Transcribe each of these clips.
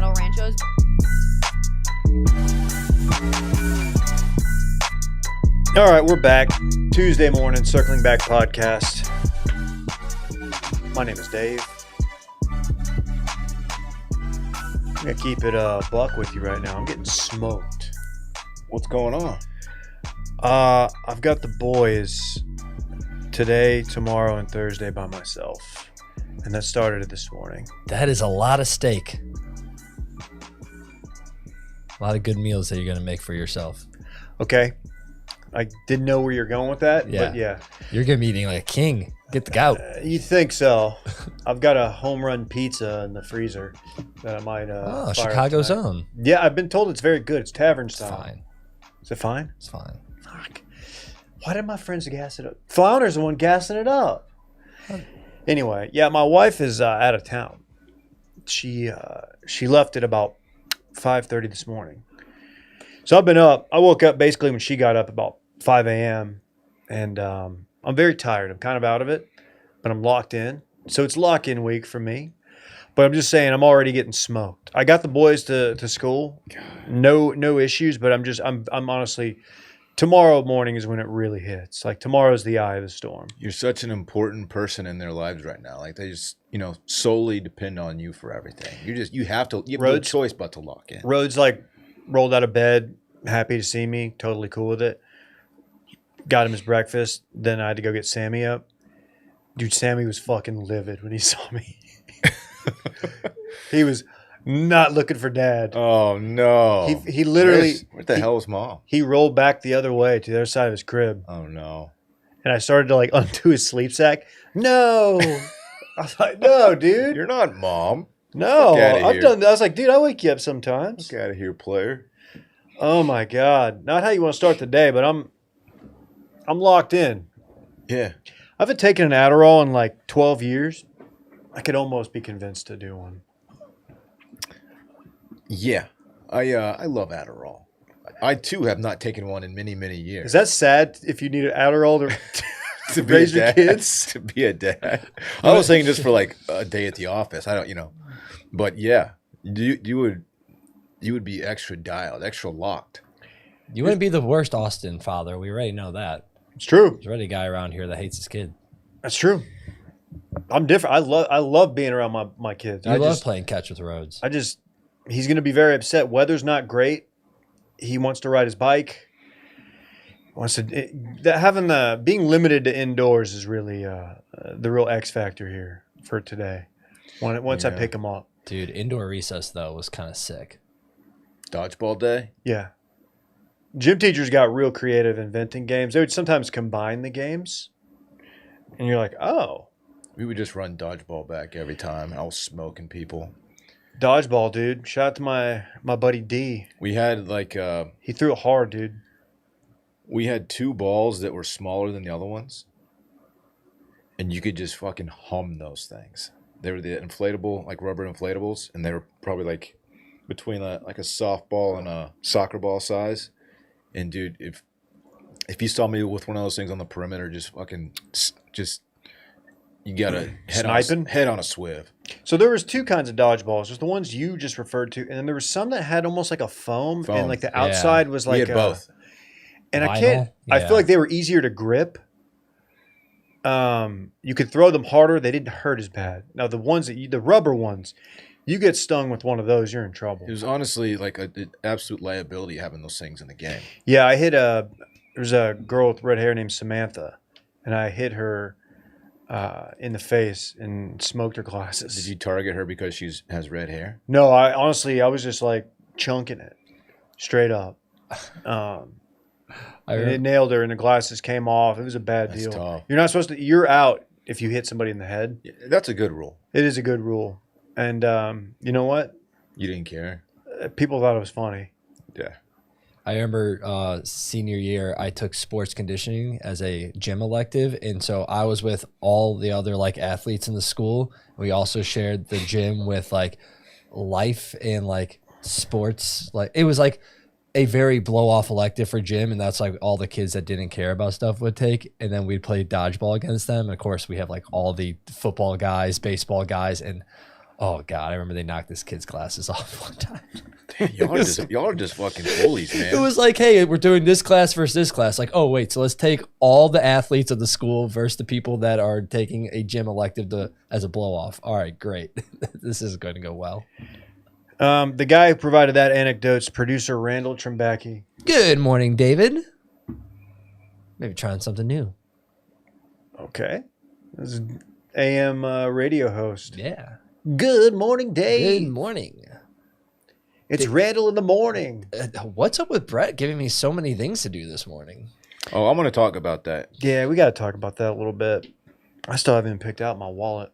Cattle Ranchos. All right, we're back. Tuesday morning, Circling Back podcast. My name is Dave. I'm going to keep it a buck with you right now. I'm getting smoked. What's going on? I've got the boys today, tomorrow, and Thursday by myself. And that started this morning. That is a lot of steak. A lot of good meals that you're going to make for yourself. Okay. I didn't know where you're going with that, but yeah. You're going to be eating like a king. Get the gout. You think so. I've got a home run pizza in the freezer that I might fire Chicago's up tonight. own. Yeah, I've been told it's very good. It's tavern It's style. fine. Is it fine? It's fine. Fuck. Why did my friends gas it up? Flounder's the one gassing it up. Anyway, yeah, my wife is out of town. She left at about 5:30 this morning. So I've been up. I woke up basically when she got up about 5 a.m. And I'm very tired. I'm kind of out of it, but I'm locked in. So it's lock-in week for me. But I'm just saying I'm already getting smoked. I got the boys to school. No issues, but I'm honestly, tomorrow morning is when it really hits. Like tomorrow's the eye of the storm. You're such an important person in their lives right now. Like they just, solely depend on you for everything. You have no choice but to lock in. Rhodes rolled out of bed, happy to see me, totally cool with it. Got him his breakfast. Then I had to go get Sammy up. Dude, Sammy was fucking livid when he saw me. He was not looking for dad. Oh, no. He literally... Where the hell was Mom? He rolled back the other way to the other side of his crib. Oh, no. And I started to undo his sleep sack. No. I was like, no, dude. You're not Mom. No. I've done that. I was like, dude, I wake you up sometimes. Get out of here, player. Oh, my God. Not how you want to start the day, but I'm locked in. Yeah. I haven't taken an Adderall in 12 years. I could almost be convinced to do one. Yeah. I love Adderall. I, too, have not taken one in many, many years. Is that sad if you need an Adderall to be raise a your dad, kids? To be a dad. I was saying just for a day at the office. I don't, But yeah, you would be extra dialed, extra locked. You wouldn't be the worst Austin father. We already know that. It's true. There's already a guy around here that hates his kid. That's true. I'm different. I love being around my kids. I love playing catch with Rhodes. He's going to be very upset. Weather's not great. He wants to ride his bike. Being limited to indoors is really the real X factor here for today. Once I pick him up. Dude, indoor recess though was kind of sick. Dodgeball day? Yeah. Gym teachers got real creative inventing games. They would sometimes combine the games. And you're like, oh. We would just run dodgeball back every time. I was smoking people. Dodgeball, dude. Shout out to my buddy D. We had he threw it hard, dude. We had two balls that were smaller than the other ones. And you could just fucking hum those things. They were the inflatable, rubber inflatables. And they were probably between a softball and a soccer ball size. And dude, if you saw me with one of those things on the perimeter, you gotta head on a swiv. So there was two kinds of dodgeballs. There's the ones you just referred to, and then there was some that had almost like a foam. And the outside was we had both. And Vinyl? I feel like they were easier to grip. You could throw them harder. They didn't hurt as bad. Now the rubber ones, you get stung with one of those, you're in trouble. It was honestly an absolute liability having those things in the game. Yeah, there's a girl with red hair named Samantha, and I hit her in the face and smoked her glasses. Did you target her because she has red hair? No, I was just chunking it straight up. And it nailed her, and the glasses came off. It was a bad deal. Tough. You're not supposed to. You're out if you hit somebody in the head. Yeah, that's a good rule. It is a good rule, and you know what? You didn't care. People thought it was funny. Yeah. I remember senior year, I took sports conditioning as a gym elective. And so I was with all the other athletes in the school. We also shared the gym with life and sports. It was a very blow off elective for gym. And that's all the kids that didn't care about stuff would take. And then we'd play dodgeball against them. And of course we have all the football guys, baseball guys. And Oh God, I remember they knocked this kid's glasses off one time. Y'all are just fucking bullies, man. It was like, hey, we're doing this class versus this class. Like, oh wait, so let's take all the athletes of the school versus the people that are taking a gym elective as a blow off. All right, great. This is going to go well. The guy who provided that anecdote's producer Randall Trimbacki. Good morning, David. Maybe trying something new. Okay. This is AM radio host. Yeah. Good morning, Dave. Good morning. It's Randall in the morning. What's up with Brett giving me so many things to do this morning? Oh, I'm going to talk about that. Yeah, we got to talk about that a little bit. I still haven't picked out my wallet.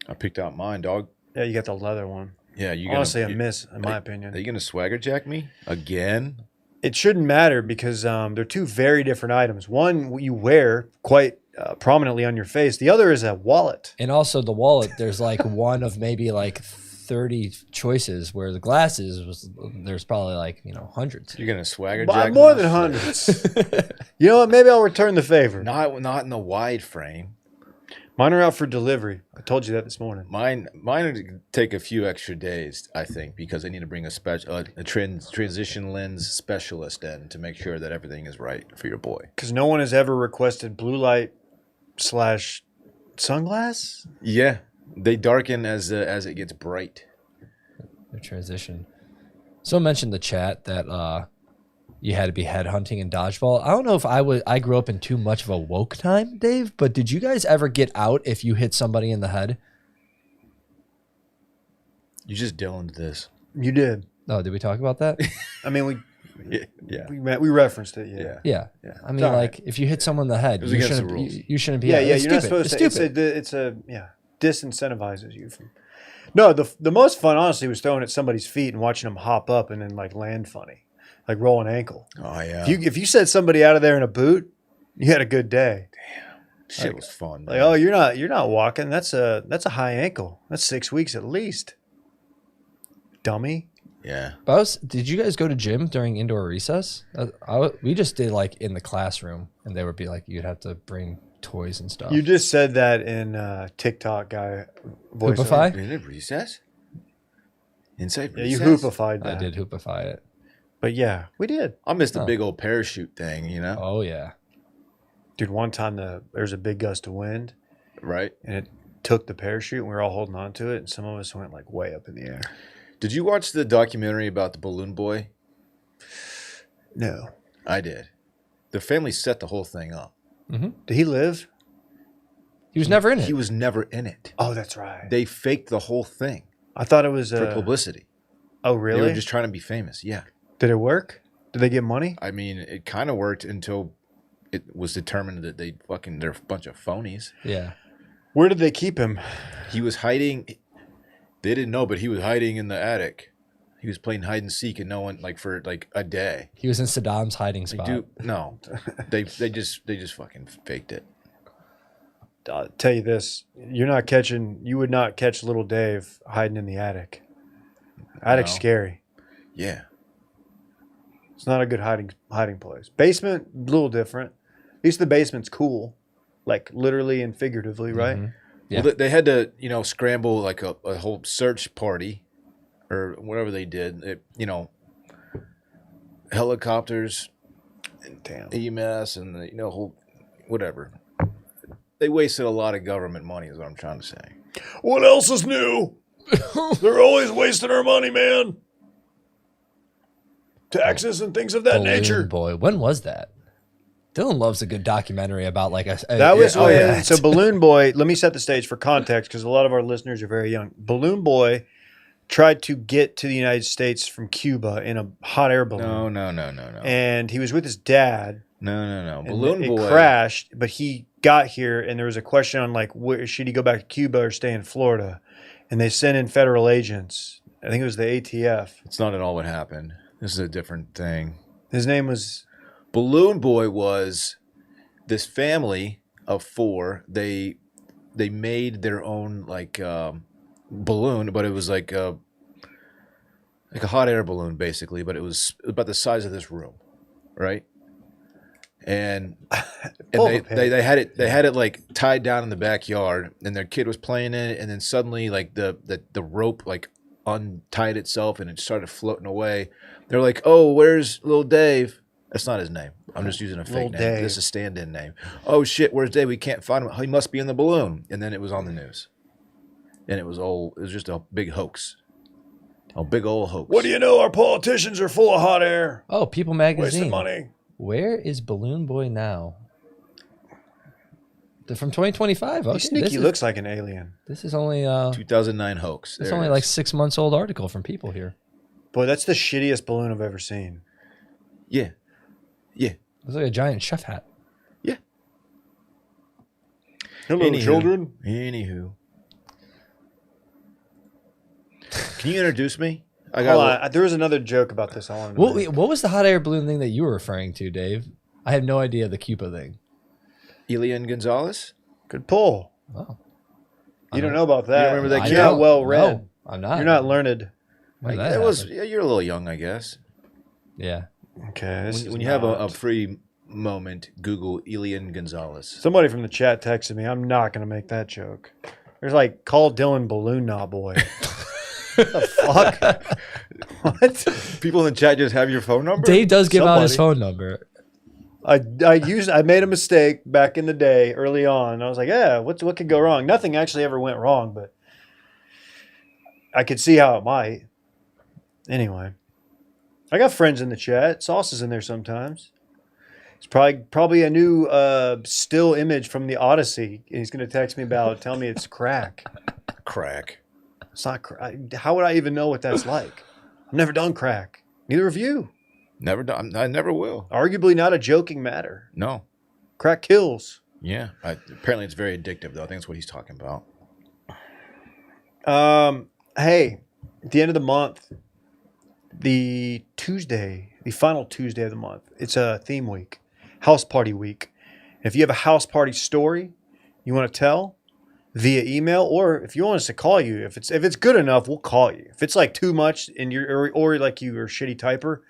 I picked out mine, dog. Yeah, you got the leather one. Yeah, you honestly a miss, in my opinion. Are you going to swagger jack me again? It shouldn't matter because they're two very different items. One you wear quite prominently on your face. The other is a wallet. And also the wallet, there's like one of maybe like 30 choices, where the glasses there's probably like, hundreds. You're going to swagger jack more than hundreds. You know what? Maybe I'll return the favor. Not in the wide frame. Mine are out for delivery. I told you that this morning. Mine would take a few extra days, I think, because I need to bring a transition lens specialist in to make sure that everything is right for your boy. Because no one has ever requested blue light / sunglass. Yeah, they darken as it gets bright. The transition. Someone mentioned in the chat that you had to be headhunting in dodgeball. I don't know if I grew up in too much of a woke time, Dave, but did you guys ever get out if you hit somebody in the head? You just Dylan'd this. You did. Oh, did we talk about that? I mean, Yeah. we referenced it. Yeah. Yeah. Yeah. I mean, like, if you hit someone in the head, was you against shouldn't, the rules. you shouldn't be. Yeah. It's You're not stupid. supposed It's to. stupid. Disincentivizes you from. No, the most fun, honestly, was throwing at somebody's feet and watching them hop up and then like land funny, like roll an ankle. Oh yeah. If you set somebody out of there in a boot, you had a good day. Shit was fun. Like, oh, you're not walking. That's a high ankle. That's 6 weeks at least. Dummy. Yeah. Did you guys go to gym during indoor recess? We just did like in the classroom, and they would be like, you'd have to bring toys and stuff. You just said that in TikTok guy voice. Hoopify? Did it recess? Inside Yeah, recess? you hoopified that. I did hoopify it. But yeah, we did. I missed the big old parachute thing, Oh yeah. Dude, one time there was a big gust of wind Right? and it took the parachute and we were all holding on to it and some of us went like way up in the air. Did you watch the documentary about the balloon boy? No. I did. The family set the whole thing up. Did he live? He was never in it. He was never in it. Oh, that's right. They faked the whole thing I thought it was for publicity. Oh, They really? were just trying to be famous. Yeah. Did it work? Did they get money? I mean, it kind of worked until it was determined that they're a bunch of phonies. Yeah. Where did they keep him? He was hiding. They didn't know, but he was hiding in the attic. He was playing hide and seek, and no one for a day. He was in Saddam's hiding spot. No, they just fucking faked it. I'll tell you this: you would not catch little Dave hiding in the attic. Attic's No. scary. Yeah. It's not a good hiding place. Basement, a little different. At least the basement's cool, like literally and figuratively, right? Mhm. Yeah. Well, they had to, scramble like a whole search party, or whatever they did. Helicopters, Damn. EMS, and the whole whatever. They wasted a lot of government money, is what I'm trying to say. What else is new? They're always wasting our money, man. Taxes and things of that Balloon nature. Boy. When was that? Dylan loves a good documentary about like a. That was oh, when, yeah. so Balloon Boy, let me set the stage for context because a lot of our listeners are very young. Balloon Boy tried to get to the United States from Cuba in a hot air balloon. No. And he was with his dad. No. And Balloon it Boy crashed, but he got here and there was a question on like, should he go back to Cuba or stay in Florida? And they sent in federal agents. I think it was the ATF. It's not at all what happened. This is a different thing. His name was... Balloon Boy was this family of 4. They made their own balloon, but it was like a hot air balloon basically, but it was about the size of this room, right? and Full they, of pig. they had it like tied down in the backyard, and their kid was playing in it, and then suddenly like the rope like untied itself and it started floating away. They're like, "Oh, where's little Dave?" That's not his name. I'm just using a fake Little name. Dave. This is a stand-in name. Oh shit, where's Dave? We can't find him. He must be in the balloon. And then it was on the news, and it was just a big hoax, a big old hoax. What do you know? Our politicians are full of hot air. Oh, People Wasting Magazine. money. Where is Balloon Boy now? They're from 2025. Okay, He sneaky looks like an alien. This is only 2009 hoax. it's There it only is. like 6 months old article from People here. Boy, that's the shittiest balloon I've ever seen. Yeah. It's like a giant chef hat. Hello, children. Anywho. Can you introduce me? I Hold on. There was another joke about this. I wanted to make. What was the hot air balloon thing that you were referring to, Dave? I have no idea the Cuba thing. Elian Gonzalez? Good pull. Oh, You don't know about that. remember that You're kid? not well read. No, I'm not. You're not learned. When did Like, that that was happen? yeah, you're a little young, I guess. Yeah. Okay. When you have a free moment, Google Elian Gonzalez. Somebody from the chat texted me. I'm not going to make that joke. There's like, call Dylan Balloon Knot Boy. What the fuck? What? People in the chat just have your phone number? Dave does give out his Somebody. phone number. I made a mistake back in the day early on. I was like, yeah, what could go wrong? Nothing actually ever went wrong, but I could see how it might. Anyway, I got friends in the chat. Sauce is in there sometimes. It's probably a new still image from the Odyssey. And he's going to text me about it, tell me it's crack. Crack. It's not crack. How would I even know what that's like? I've never done crack. Neither have you. Never done. I never will. Arguably not a joking matter. No. Crack kills. Yeah. Apparently it's very addictive, though. I think that's what he's talking about. Hey, at the end of the month, the final Tuesday of the month, it's a theme week, house party week. If you have a house party story you want to tell via email, or if you want us to call you, if it's good enough, we'll call you. If it's like too much and or like you're a shitty typer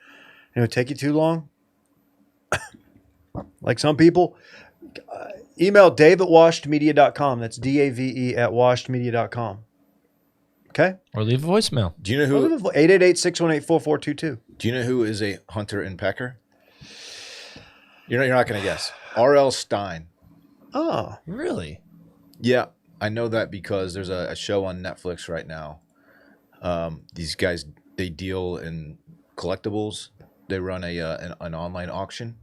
and it'll take you too long, like some people, email dave@washedmedia.com. That's DAVE at washedmedia.com. Okay? Or leave a voicemail. Do you know who? 888-618-4422. Do you know who is a hunter and pecker? You're not going to guess. R.L. Stein. Oh, Really? Yeah, I know that because there's a show on Netflix right now. These guys, they deal in collectibles. They run an online auction,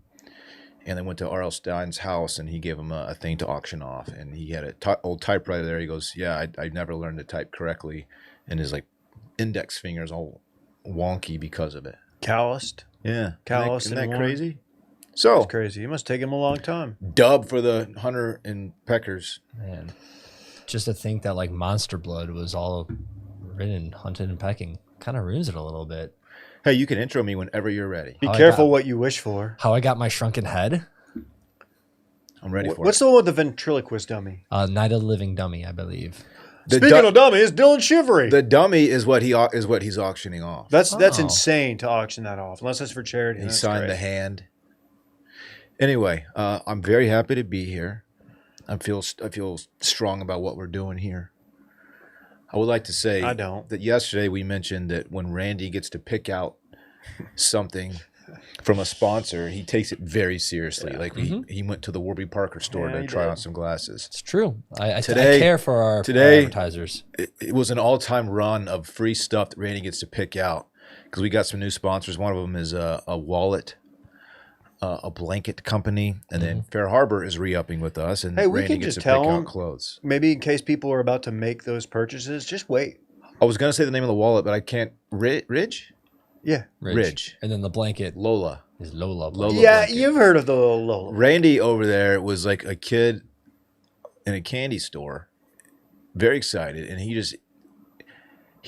and they went to R.L. Stein's house, and he gave him a thing to auction off, and he had an old typewriter there. He goes, "Yeah, I never learned to type correctly," and his like index fingers all wonky because of it. calloused. Yeah, Callous isn't and that worn. crazy? So That's crazy. It must take him a long time. dub for the hunter and peckers. Man. Just to think that like Monster Blood was all written, hunted, and pecking kind of ruins it a little bit. Hey, you can intro me whenever you're ready. Be Oh, I careful got- what you wish for. How I got my shrunken head? I'm ready for What's it. the one with the ventriloquist dummy? Night of the Living Dummy, I believe. The Speaking du- of dummies, Dylan Shivery. The dummy is what he's auctioning off. That's Oh. insane to auction that off, unless it's for charity. He That's signed the great. hand. Anyway, I'm very happy to be here. I feel strong about what we're doing here. I would like to say I don't. that yesterday we mentioned that when Randy gets to pick out something from a sponsor, he takes it very seriously. Like he went to the Warby Parker store Yeah, to he try did. on some glasses. It's true. I Today- care for our today- advertisers. It was an all-time run of free stuff that Randy gets to pick out because we got some new sponsors. One of them is a wallet, a blanket company, and then Fair Harbor is re-upping with us, and Hey, we Randy can gets just to pick tell out 'em- clothes. Maybe in case people are about to make those purchases, just wait. I was gonna say the name of the wallet, but I can't. Ridge, Yeah. Ridge. And then the blanket Lola. is Lola. Lola. Yeah, blanket. you've heard of the Lola. Randy over there was like a kid in a candy store, very excited, and he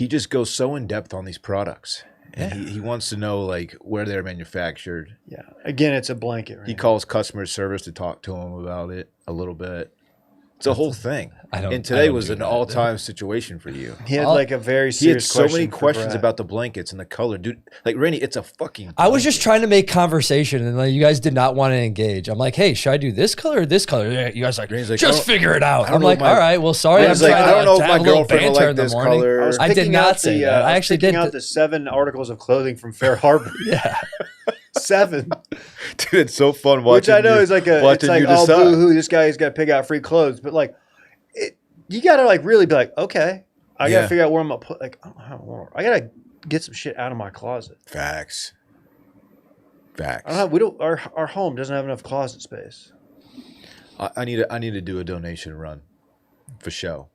just goes so in depth on these products, and he wants to know like where they're manufactured. Yeah. Again, it's a blanket. Right? He calls customer service to talk to him about it a little bit. It's a whole thing. And today was an all-time situation for you. He had like a very He had serious so many question for questions Brett. about the blankets and the color, dude. Like Randy, it's a fucking. I was just trying to make conversation, and like, you guys did not want to engage. I'm like, hey, should I do this color or this color? You guys are like, just figure it out. I'm like, all right, well, sorry. I was like, I don't know if my girlfriend will like this color. I did not say that. I actually did. out the 7 articles of clothing from Fair Harbor. Yeah. 7. Dude, it's so fun watching. Which I know is like it's like, oh, decide. boo-hoo, this guy's got to pick out free clothes. But like, you got to like really be like, okay, I got to figure out where I'm going to put, like, I got to get some shit out of my closet. Facts. Our home doesn't have enough closet space. I need to do a donation run for show.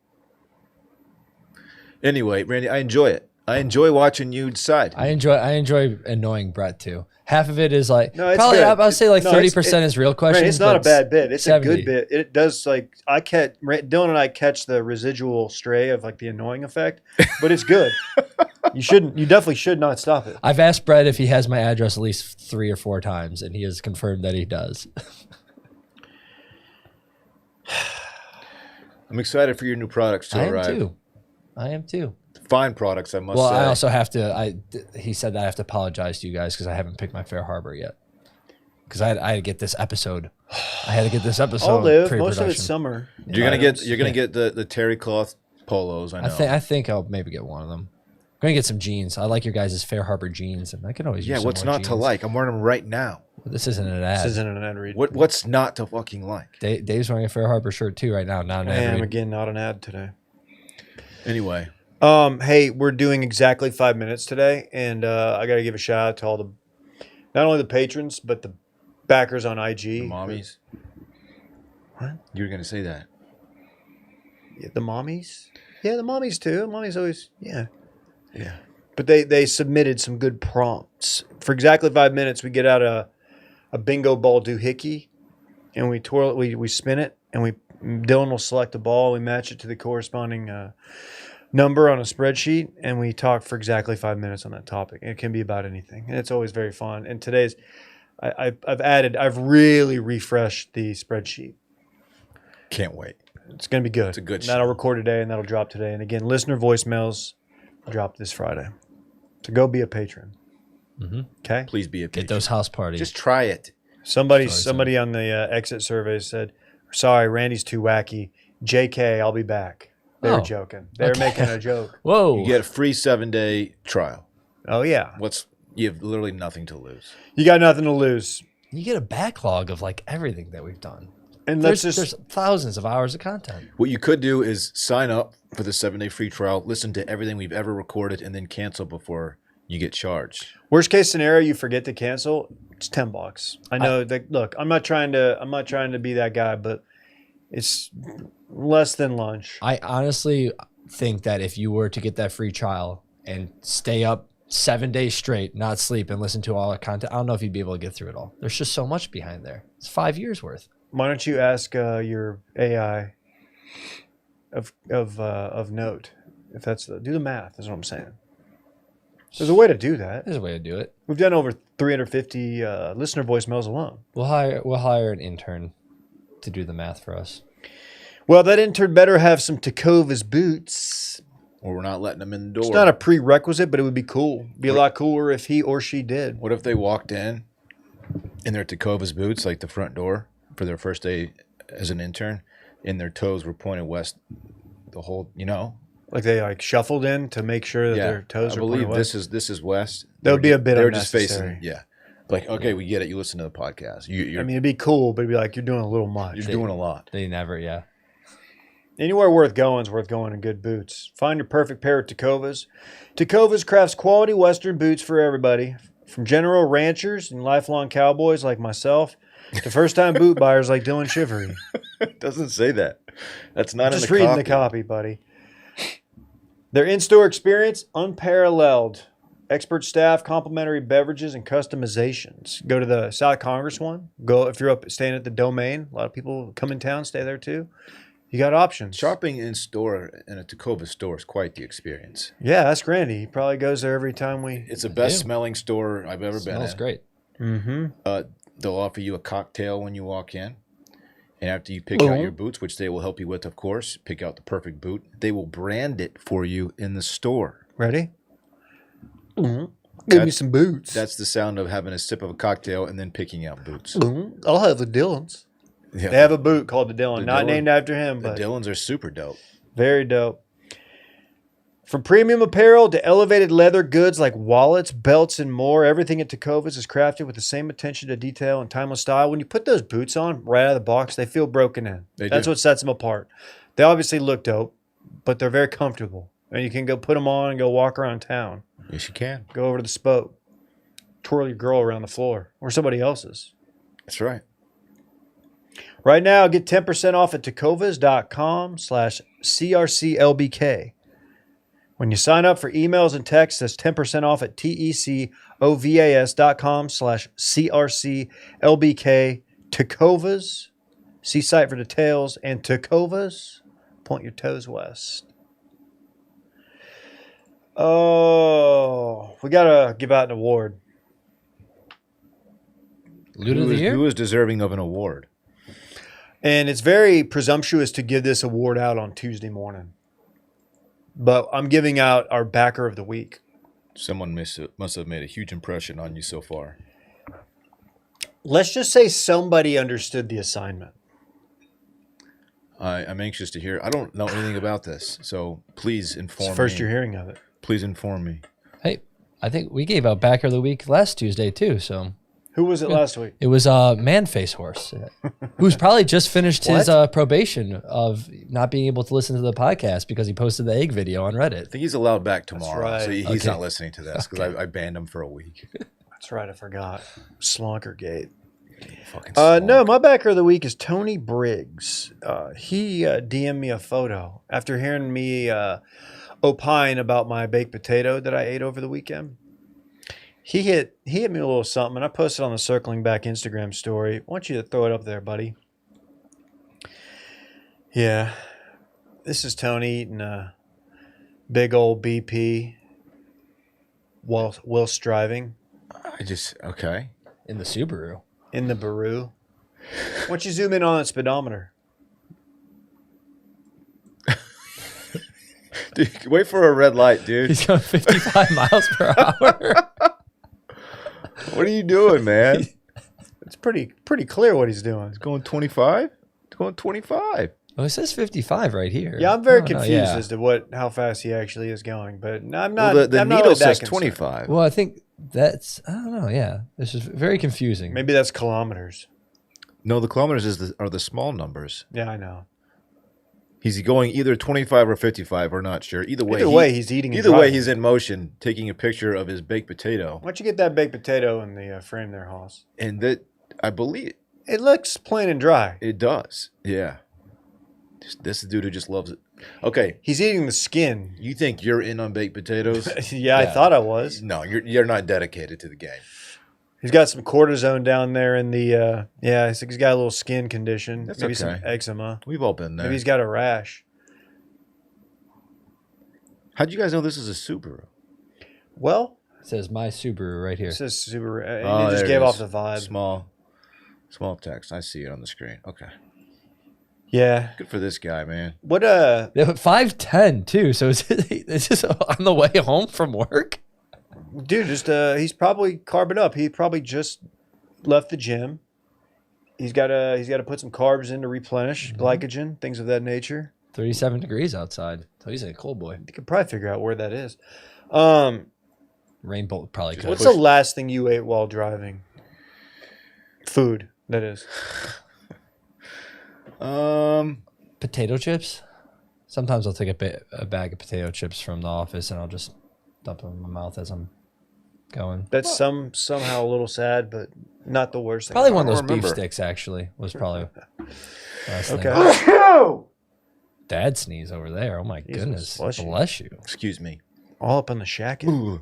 Anyway, Randy, I enjoy it. I enjoy watching you decide. I enjoy annoying Brett too. Half of it is like probably I'll say like 30% is real questions. It's not a bad bit. It's 70. a good bit. It does like Dylan and I catch the residual stray of like the annoying effect, but it's good. You definitely should not stop it. I've asked Brett if he has my address at least 3 or 4 times, and he has confirmed that he does. I'm excited for your new products to arrive. I am too. Fine products, I must say. Well, I also have to. He said that I have to apologize to you guys because I haven't picked my Fair Harbor yet. Because I had to get this episode. I'll live. Most of it's summer. You're gonna get the terry cloth polos. I know. I think I'll maybe get one of them. I'm gonna get some jeans. I like your guys' Fair Harbor jeans, and I can always use some what's more not jeans. to like? I'm wearing them right now. Well, this isn't an ad. This isn't an ad read. What's not to fucking like? Dave's wearing a Fair Harbor shirt too right now. Not an ad I am read. again, not an ad today. Anyway. Hey, we're doing exactly 5 minutes today, and I got to give a shout out to all the, not only the patrons but the backers on IG. The mommies. What? You were gonna say that? Yeah, the mommies. Yeah, the mommies too. Mommies always. Yeah. Yeah. But they submitted some good prompts. For exactly 5 minutes, we get out a bingo ball doohickey, and we twirl it. We spin it, and Dylan will select a ball. We match it to the corresponding number on a spreadsheet, and we talk for exactly 5 minutes on that topic. It can be about anything, and it's always very fun. And today's, I've really refreshed the spreadsheet. Can't wait. It's going to be good. It's a good That'll record today, and that'll drop today. And again, listener voicemails drop this Friday. So go be a patron. Mm-hmm. Okay? Please be a patron. Get those house parties. Just try it. Somebody on the exit survey said, sorry, Randy's too wacky. JK, I'll be back. They were joking. They were making a joke. Whoa. You get a free 7-day trial. Oh, yeah. You have literally nothing to lose. You got nothing to lose. You get a backlog of like everything that we've done. And there's thousands of hours of content. What you could do is sign up for the 7-day free trial, listen to everything we've ever recorded, and then cancel before you get charged. Worst case scenario, you forget to cancel. It's $10. I know that. Look, I'm not trying to be that guy, but it's less than lunch. I honestly think that if you were to get that free trial and stay up 7 days straight, not sleep, and listen to all our content, I don't know if you'd be able to get through it all. There's just so much behind there. It's 5 years worth. Why don't you ask your AI of note if that's do the math? Is what I'm saying. There's a way to do that. There's a way to do it. We've done over 350 listener voicemails alone. We'll hire an intern to do the math for us. Well, that intern better have some Takovas boots. Or we're not letting them in the door. It's not a prerequisite, but it would be cool. It'd be a lot cooler if he or she did. What if they walked in their Takovas boots, like the front door, for their first day as an intern, and their toes were pointed west the whole, Like they shuffled in to make sure that their toes are pointed west? I believe this is west. That would be a bit They're unnecessary. just facing, like, okay, we get it. You listen to the podcast. It'd be cool, but it'd be like, you're doing a little much. You're doing a lot. They never, Anywhere worth going is worth going in good boots. Find your perfect pair of Takovas. Takovas crafts quality Western boots for everybody, from general ranchers and lifelong cowboys like myself to first-time boot buyers like Dylan Shivery. It doesn't say that. That's not in the copy. Just reading the copy, buddy. Their in-store experience, unparalleled. Expert staff, complimentary beverages, and customizations. Go to the South Congress one. Go if you're staying at the Domain. A lot of people come in town, stay there too. You got options. Shopping in a Takova store is quite the experience. Yeah, that's Randy. He probably goes there every time we. It's the best smelling store I've ever been in. Smells great. Mm-hmm. They'll offer you a cocktail when you walk in. And after you pick out your boots, which they will help you with, of course, pick out the perfect boot, they will brand it for you in the store. Ready? Give me some boots. That's the sound of having a sip of a cocktail and then picking out boots. I'll have the Dylans. Yeah. They have a boot called the Dylan. The Not Dylan. named after him, The but Dylans are super dope. very dope. From premium apparel to elevated leather goods like wallets, belts, and more, everything at Tecovas is crafted with the same attention to detail and timeless style. When you put those boots on right out of the box, they feel broken in. That's what sets them apart. They obviously look dope, but they're very comfortable. And you can go put them on and go walk around town. Yes, you can. Go over to the spoke. Twirl your girl around the floor or somebody else's. That's right. Right now, get 10% off at tecovas.com/CRCLBK. When you sign up for emails and texts, that's 10% off at tecovas.com/CRCLBK. Tecovas, see site for details, and Tecovas, point your toes west. Oh, we got to give out an award. Loot of the year? Who is deserving of an award? And it's very presumptuous to give this award out on Tuesday morning. But I'm giving out our backer of the week. Someone must have made a huge impression on you so far. Let's just say somebody understood the assignment. I'm anxious to hear. I don't know anything about this, so please inform me. It's the first you're hearing of it. Please inform me. Hey, I think we gave out backer of the week last Tuesday too. So Who was it last week? it was Man Face Horse, who's probably just finished his probation of not being able to listen to the podcast because he posted the egg video on Reddit. I think he's allowed back tomorrow, right. so he's Okay. not listening to this because I banned him for a week. That's right, I forgot. Slonkergate. Fucking No, my backer of the week is Tony Briggs. He DM'd me a photo after hearing me opine about my baked potato that I ate over the weekend. He hit me a little something, and I posted on the Circling Back Instagram story. I want you to throw it up there, buddy. Yeah. This is Tony eating a big old BP whilst driving Okay. In the Subaru. in the Baru. Why don't you zoom in on that speedometer? Dude, wait for a red light, dude. He's going 55 miles per hour. What are you doing, man? It's pretty clear what he's doing. It's going 25? It's going 25. Oh, it says 55 right here. Yeah, I'm very Oh, no, confused yeah. as to how fast he actually is going, but I'm not. Well, the I'm not needle really that says concerned. 25. Well, I think that's, I don't know. Yeah. This is very confusing. Maybe that's kilometers. No, the kilometers are the small numbers. Yeah, I know. He's going either 25 or 55. We're not sure. Either way, he's eating. and Either way, driving. he's in motion, taking a picture of his baked potato, Why don't you get that baked potato in the frame there, Hoss? and that I believe It looks plain and dry. it does. Yeah, this is the dude who just loves it. Okay, He's eating the skin. you think you're in on baked potatoes? Yeah, I thought I was. No, you're not dedicated to the game. He's got some cortisone down there in the. He's got a little skin condition. That's Maybe okay. some eczema. We've all been there. Maybe he's got a rash. How'd you guys know this is a Subaru? Well, It says my Subaru right here. it says super. He there just it gave is. off the vibe. Small text. I see it on the screen. Okay, Yeah. good for this guy, man. What? Yeah, but 5:10 too. So is this on the way home from work? Dude, just he's probably carbing up. He probably just left the gym. He's got to put some carbs in to replenish glycogen, things of that nature. 37 degrees outside. So he's a cold boy. You could probably figure out where that is. Rainbow probably could. What's the last thing you ate while driving? Food, that is. Potato chips. Sometimes I'll take a bag of potato chips from the office and I'll just dump them in my mouth as I'm going. That's somehow a little sad, but not the worst thing. Probably one of don't those beef remember. sticks actually was probably last thing. Okay. Dad sneeze over there. Oh my Jesus, goodness. bless you. Bless you. Excuse me. All up in the shack. Ooh.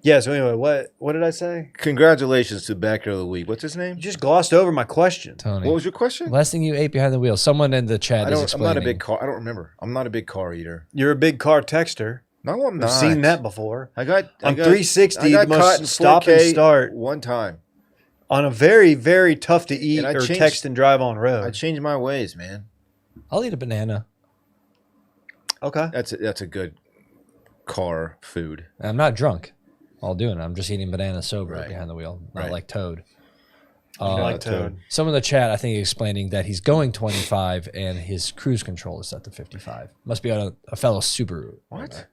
Yeah, so anyway, what did I say? Congratulations to Backer of the Week. What's his name? You just glossed over my question. Tony. What was your question? Last thing you ate behind the wheel. Someone in the chat is I'm explaining. not a big car. I don't remember. I'm not a big car eater. You're a big car texter. No, I'm not. I've seen that before. I got On 360, I got the most caught in stop and 4K start. one time. on a very, very tough to eat And I or changed- text and drive on road. I changed my ways, man. I'll eat a banana. Okay. That's a good car food. I'm not drunk while doing it. I'm just eating banana sober Right. behind the wheel, not Right. like Toad. Like Toad. Some in the chat, I think, explaining that he's going 25 and his cruise control is set to 55. Must be on a fellow Subaru. What?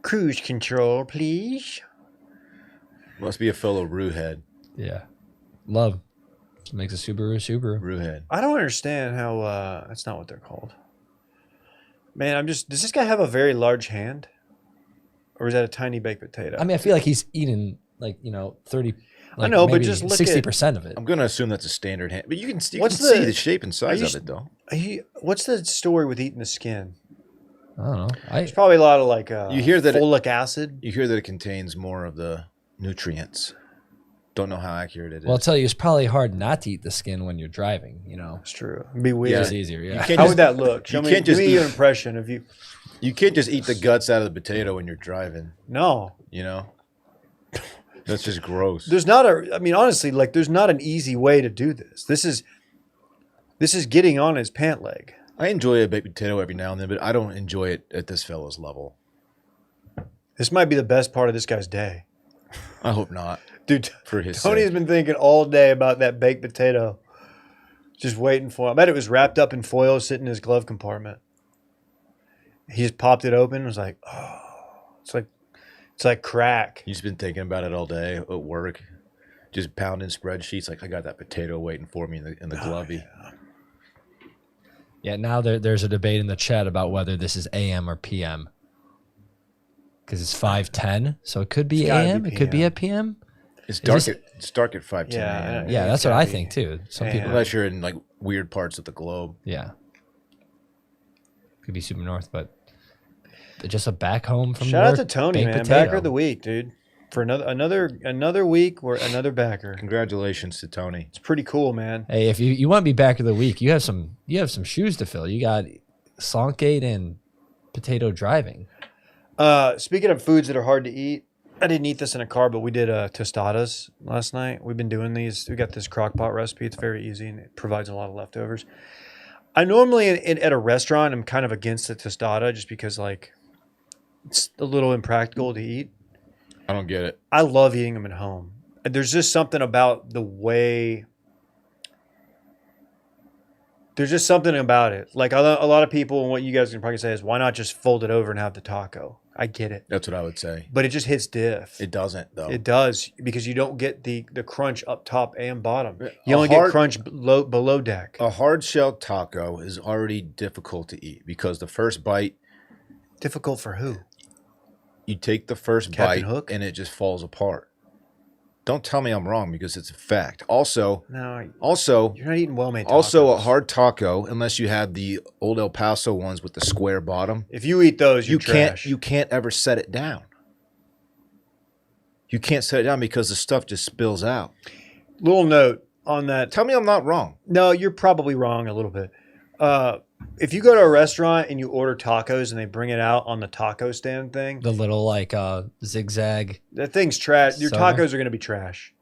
Cruise control, please. Must be a fellow Rue head. Yeah. Love. Makes a Subaru. Rue head. I don't understand how that's not what they're called. Man, does this guy have a very large hand? Or is that a tiny baked potato? I mean, I feel like he's eating 30. I know, but just look 60% of it. I'm gonna assume that's a standard hand, but you can see the- the shape and size you of it though. What's the story with eating the skin? I don't know. There's probably a lot of You hear that folic acid. You hear that it contains more of the nutrients. Don't know how accurate it is. Well, I'll tell you, it's probably hard not to eat the skin when you're driving. It's true. It'd be weird. It's easier. Yeah. can't How just- would that look? Show you me, can't just give me eat- your impression of you. You can't just eat the guts out of the potato when you're driving. No. You know, that's just gross. There's not honestly, there's not an easy way to do this. This is getting on his pant leg. I enjoy a baked potato every now and then, but I don't enjoy it at this fellow's level. This might be the best part of this guy's day. I hope not. Dude, For his Tony's sake. been thinking all day about that baked potato. Just waiting for him. I bet it was wrapped up in foil sitting in his glove compartment. He just popped it open and was like, oh, it's like crack. He's been thinking about it all day at work, just pounding spreadsheets. Like I got that potato waiting for me in the glovey. Yeah, now there's a debate in the chat about whether this is AM or PM. Because it's 5:10, so it could be It's gotta AM, be it could be PM. a PM. It's dark. this- It's dark at 5:10 Yeah, a.m. Yeah, it's that's what gotta I be think too. Some AM. people, Unless you're in like weird parts of the globe. yeah, could be super north, but just a back home from Shout out work, to Tony, baked man. potato. Backer of the week, dude. For another week, we're another backer. Congratulations to Tony. It's pretty cool, man. Hey, if you want to be back of the week, you have some shoes to fill. You got Sonkgate and potato driving. Speaking of foods that are hard to eat, I didn't eat this in a car, but we did tostadas last night. We've been doing these. We got this crock pot recipe. It's very easy and it provides a lot of leftovers. I normally at a restaurant, I'm kind of against the tostada just because it's a little impractical to eat. I don't get it. I love eating them at home. There's just something about the way. There's just something about it. Like a lot of people, and what you guys can probably say is, why not just fold it over and have the taco? I get it. That's what I would say. But it just hits diff. It doesn't though. It does, because you don't get the crunch up top and bottom. A You only get hard- crunch below deck. A hard shell taco is already difficult to eat because the first bite, Difficult for who? you take the first Captain bite Hook? and it just falls apart. Don't tell me I'm wrong because it's a fact. Also, No, you're not eating well-made tacos. also a hard taco, unless you have the old El Paso ones with the square bottom, If you eat those, you're you can't trash. you can't ever set it down. You can't set it down because the stuff just spills out. Little note on that. Tell me I'm not wrong. No, you're probably wrong a little bit. If you go to a restaurant and you order tacos and they bring it out on the taco stand thing, The little zigzag. that thing's trash. Your Soda? tacos are going to be trash.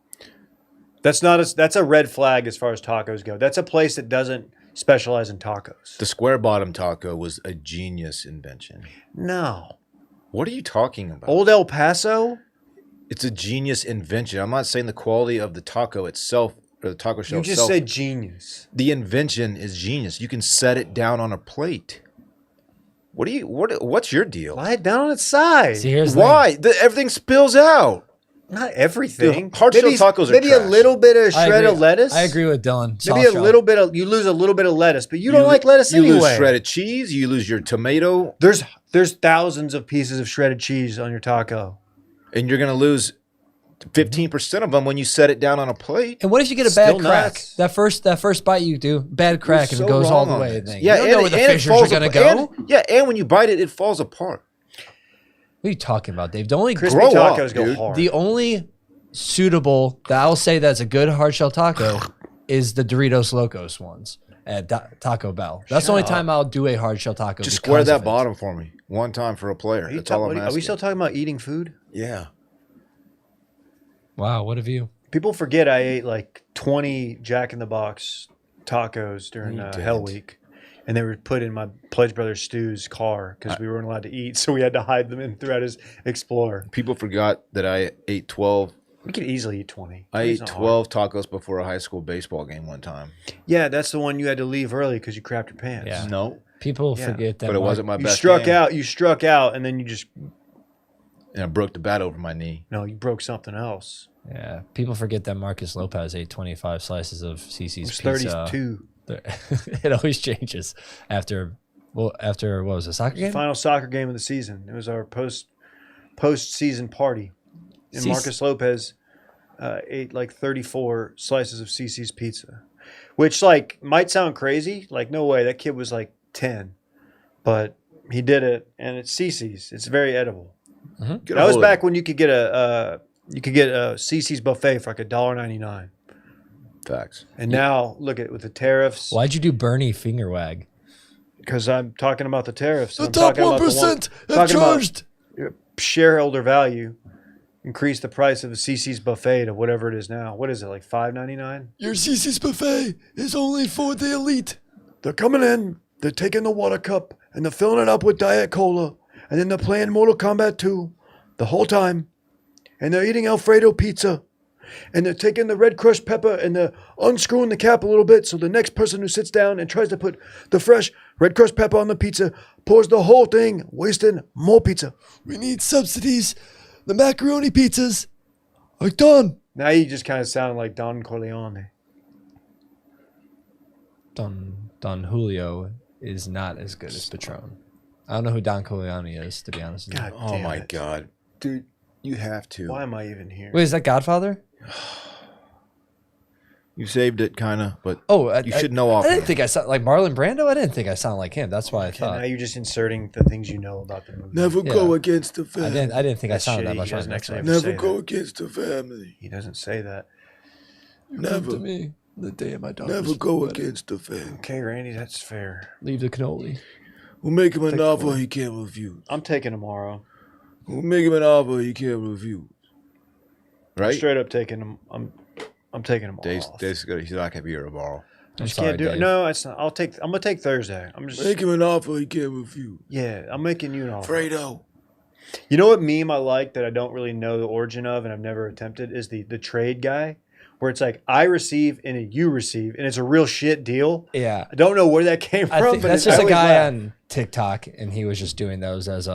That's a red flag as far as tacos go. That's a place that doesn't specialize in tacos. The square bottom taco was a genius invention. No. What are you talking about? Old El Paso? It's a genius invention. I'm not saying the quality of the taco itself or the taco shell You just itself. said genius. The invention is genius. You can set it down on a plate. What's your deal? Lie it down on its side. See, here's the Why? Everything spills out. Not everything. Dude, hard shell tacos are maybe trash. a little bit of I shred agree. of lettuce. I agree with Dylan. Maybe Soft a shell. little bit of, you lose a little bit of lettuce, but you don't like lettuce You anyway. lose shredded cheese. You lose your tomato, There's thousands of pieces of shredded cheese on your taco. and you're gonna lose 15% of them when you set it down on a plate. And what if you get a bad Still crack? nuts. That first bite you do, bad crack, and You're it so goes all wrong the on way. this. Thing. You don't know where the and it fissures are falls gonna apart. go. And when you bite it, it falls apart. What are you talking about, Dave? The only Crispy Grow up, tacos go dude. hard. the only suitable that I'll say that's a good hard shell taco is the Doritos Locos ones at Taco Bell. That's the only time I'll do a hard shell taco. Just because square of that it. bottom for me one time for a player. That's all I'm asking. Are we still talking about eating food? Yeah. Wow, what have you? People forget I ate like 20 Jack in the Box tacos during You Hell didn't. Week. And they were put in my Pledge Brothers Stu's car because we weren't allowed to eat. So we had to hide them in throughout his Explorer. People forgot that I ate 12. We could easily eat 20. I 20's ate not 12 tacos before a high school baseball game one time. hard. Yeah, that's the one you had to leave early because you crapped your pants. Yeah. No, People Yeah. forget that. but it wasn't my You best struck game. out. You struck out, and then you just And I broke the bat over my knee. no. You broke something else. Yeah, people forget that Marcus Lopez ate 25 slices of CC's It was pizza. 32. It always changes after what was it, soccer game? Final soccer game of the season. It was our post-season party, and Marcus Lopez ate like 34 slices of CC's pizza, which like might sound crazy. Like no way, that kid was like 10, but he did it, and it's CC's. It's very edible. Get a That was hold of back it. when you could get a CC's buffet for like $1.99. Facts. And now look at with the tariffs. Why'd you do Bernie finger wag? Because I'm talking about the tariffs. The I'm top talking about 1% have talking about charged. shareholder value. Increase the price of the CC's buffet to whatever it is now. What is it, like $5.99? Your CC's buffet is only for the elite. They're coming in. They're taking the water cup and they're filling it up with Diet Cola, and then they're playing Mortal Kombat 2 the whole time, and they're eating Alfredo pizza, and they're taking the red crushed pepper and they're unscrewing the cap a little bit so the next person who sits down and tries to put the fresh red crushed pepper on the pizza pours the whole thing, wasting more pizza. We need subsidies. The macaroni pizzas are done. Now you just kind of sound like Don Corleone. Don Julio is not as good as Patron. I don't know who Don Corleone is, to be honest with you. God Oh damn my it. God. Dude, you have to. Why am I even here? Wait, is that Godfather? You saved it, kind of, but Oh, you should know off. I didn't think I sound like Marlon Brando. I didn't think I sound like him. That's why I Okay, now thought. you're just inserting the things you know about the movie. Never Yeah. go against the family. I didn't think I That's sounded that shitty. much He like doesn't next actually time. have to Never say go that. against the family. He doesn't say that. Never. Come to me the day of my daughter's Never go wedding. against the family. Okay, Randy, that's fair. Leave the cannoli. We'll make him an Take offer four. he can't refuse. I'm taking tomorrow. We'll make him an offer he can't refuse. Right? Straight up taking him. I'm taking him Dave's off. he's not gonna be here tomorrow. I I'm just sorry, can't do it. Dave. No, it's not. I'm gonna take Thursday. I'm just. Make him an offer he can't refuse. Yeah, I'm making you an offer. Fredo. You know what meme I like that I don't really know the origin of and I've never attempted is the trade guy, where it's like I receive and you receive, and it's a real shit deal. Yeah. I don't know where that came from, I think but that's I just a always guy laugh. on TikTok, and he was just doing those as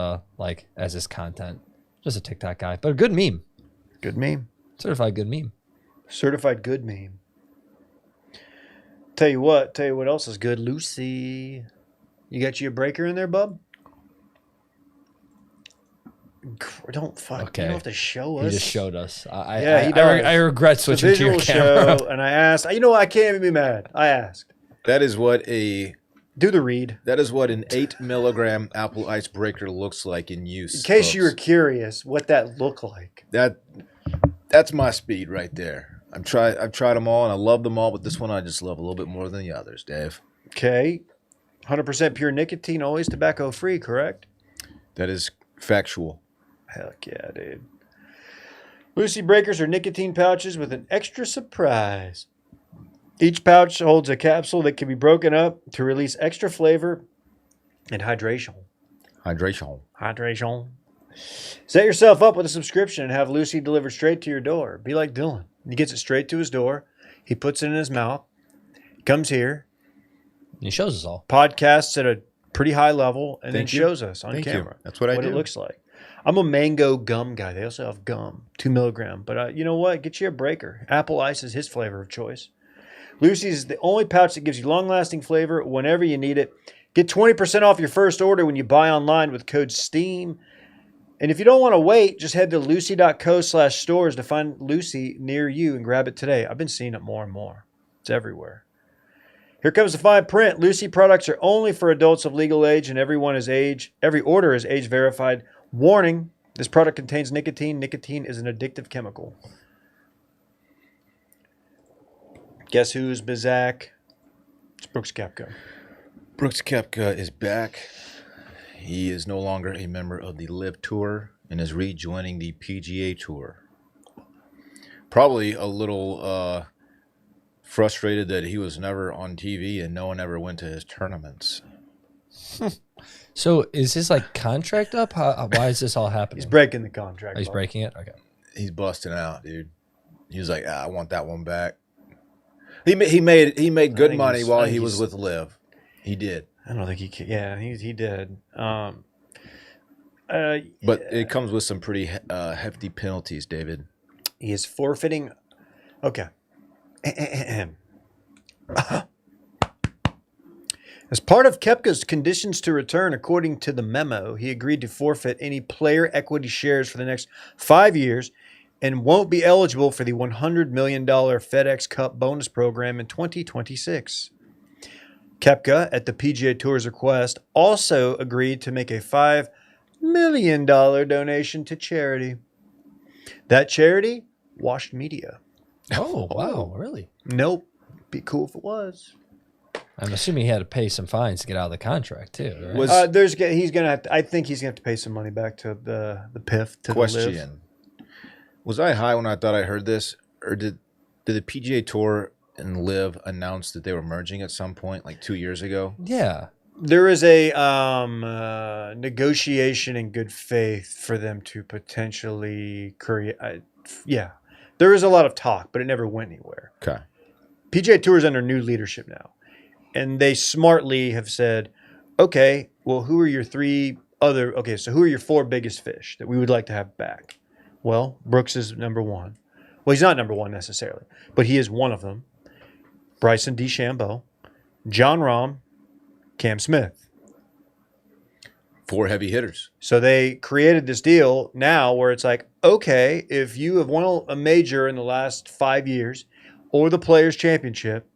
his content. Just a TikTok guy, but a good meme, Good meme. certified good meme. Certified good meme. Tell you what else is good, Lucy. You got you a breaker in there, bub? Don't fuck. Okay. You don't have to show us. He just showed us. Yeah, he I does. regret It's a switching to your visual camera. show, and I asked. You know, I can't even be mad. I asked. That is what an Do the read. 8 milligram apple ice breaker looks like in use. In case you were folks. curious what that looked like. That's my speed right there. I've tried them all and I love them all, but this one I just love a little bit more than the others, Dave. Okay. 100% pure nicotine, always tobacco free, correct? That is factual. Heck yeah, dude. Lucy breakers are nicotine pouches with an extra surprise. Each pouch holds a capsule that can be broken up to release extra flavor and hydration. Hydration. Set yourself up with a subscription and have Lucy delivered straight to your door. Be like Dylan. He gets it straight to his door. He puts it in his mouth. Comes here, He shows us all. podcasts at a pretty high level, and Thank then you. shows us on Thank you. camera. That's what I it do. looks like. I'm a mango gum guy. They also have gum, 2 milligram. But you know what? Get you a breaker. Apple ice is his flavor of choice. Lucy's is the only pouch that gives you long-lasting flavor whenever you need it. Get 20% off your first order when you buy online with code STEAM. And if you don't want to wait, just head to lucy.co/stores to find Lucy near you and grab it today. I've been seeing it more and more. It's everywhere. Here comes the fine print. Lucy products are only for adults of legal age, and every order is age verified. Warning, this product contains nicotine. Nicotine is an addictive chemical. Guess who's Bizak? It's Brooks Koepka. Brooks Koepka is back. He is no longer a member of the LIV Tour and is rejoining the PGA Tour. Probably a little frustrated that he was never on TV and no one ever went to his tournaments. So is his like contract up? Why is this all happening? He's breaking the contract. Oh, he's Bob. breaking it. Okay. He's busting out, dude. He was like, I want that one back. He made good money while he was with Liv. He did. I don't think he can. Yeah, he did. But it comes with some pretty hefty penalties, David. He is forfeiting. Okay. As part of Koepka's conditions to return, according to the memo, he agreed to forfeit any player equity shares for the next 5 years and won't be eligible for the $100 million FedEx Cup bonus program in 2026. Koepka, at the PGA Tour's request, also agreed to make a $5 million donation to charity. That charity, Washed Media. Oh, wow. Really? Nope. Be cool if it was. I'm assuming he had to pay some fines to get out of the contract too, right? He's gonna have to, I think he's gonna have to pay some money back to the PIF. To Question: the Liv. Was I high when I thought I heard this, or did the PGA Tour and Liv announce that they were merging at some point, like 2 years ago? Yeah. There is a negotiation in good faith for them to potentially create. Yeah, there is a lot of talk, but it never went anywhere. Okay. PGA Tour is under new leadership now. And they smartly have said, okay, well, who are your so who are your 4 biggest fish that we would like to have back? Well, Brooks is number 1. Well, he's not number 1 necessarily, but he is one of them. Bryson DeChambeau, John Rahm, Cam Smith. 4 heavy hitters. So they created this deal now where it's like, okay, if you have won a major in the last 5 years or the Players' Championship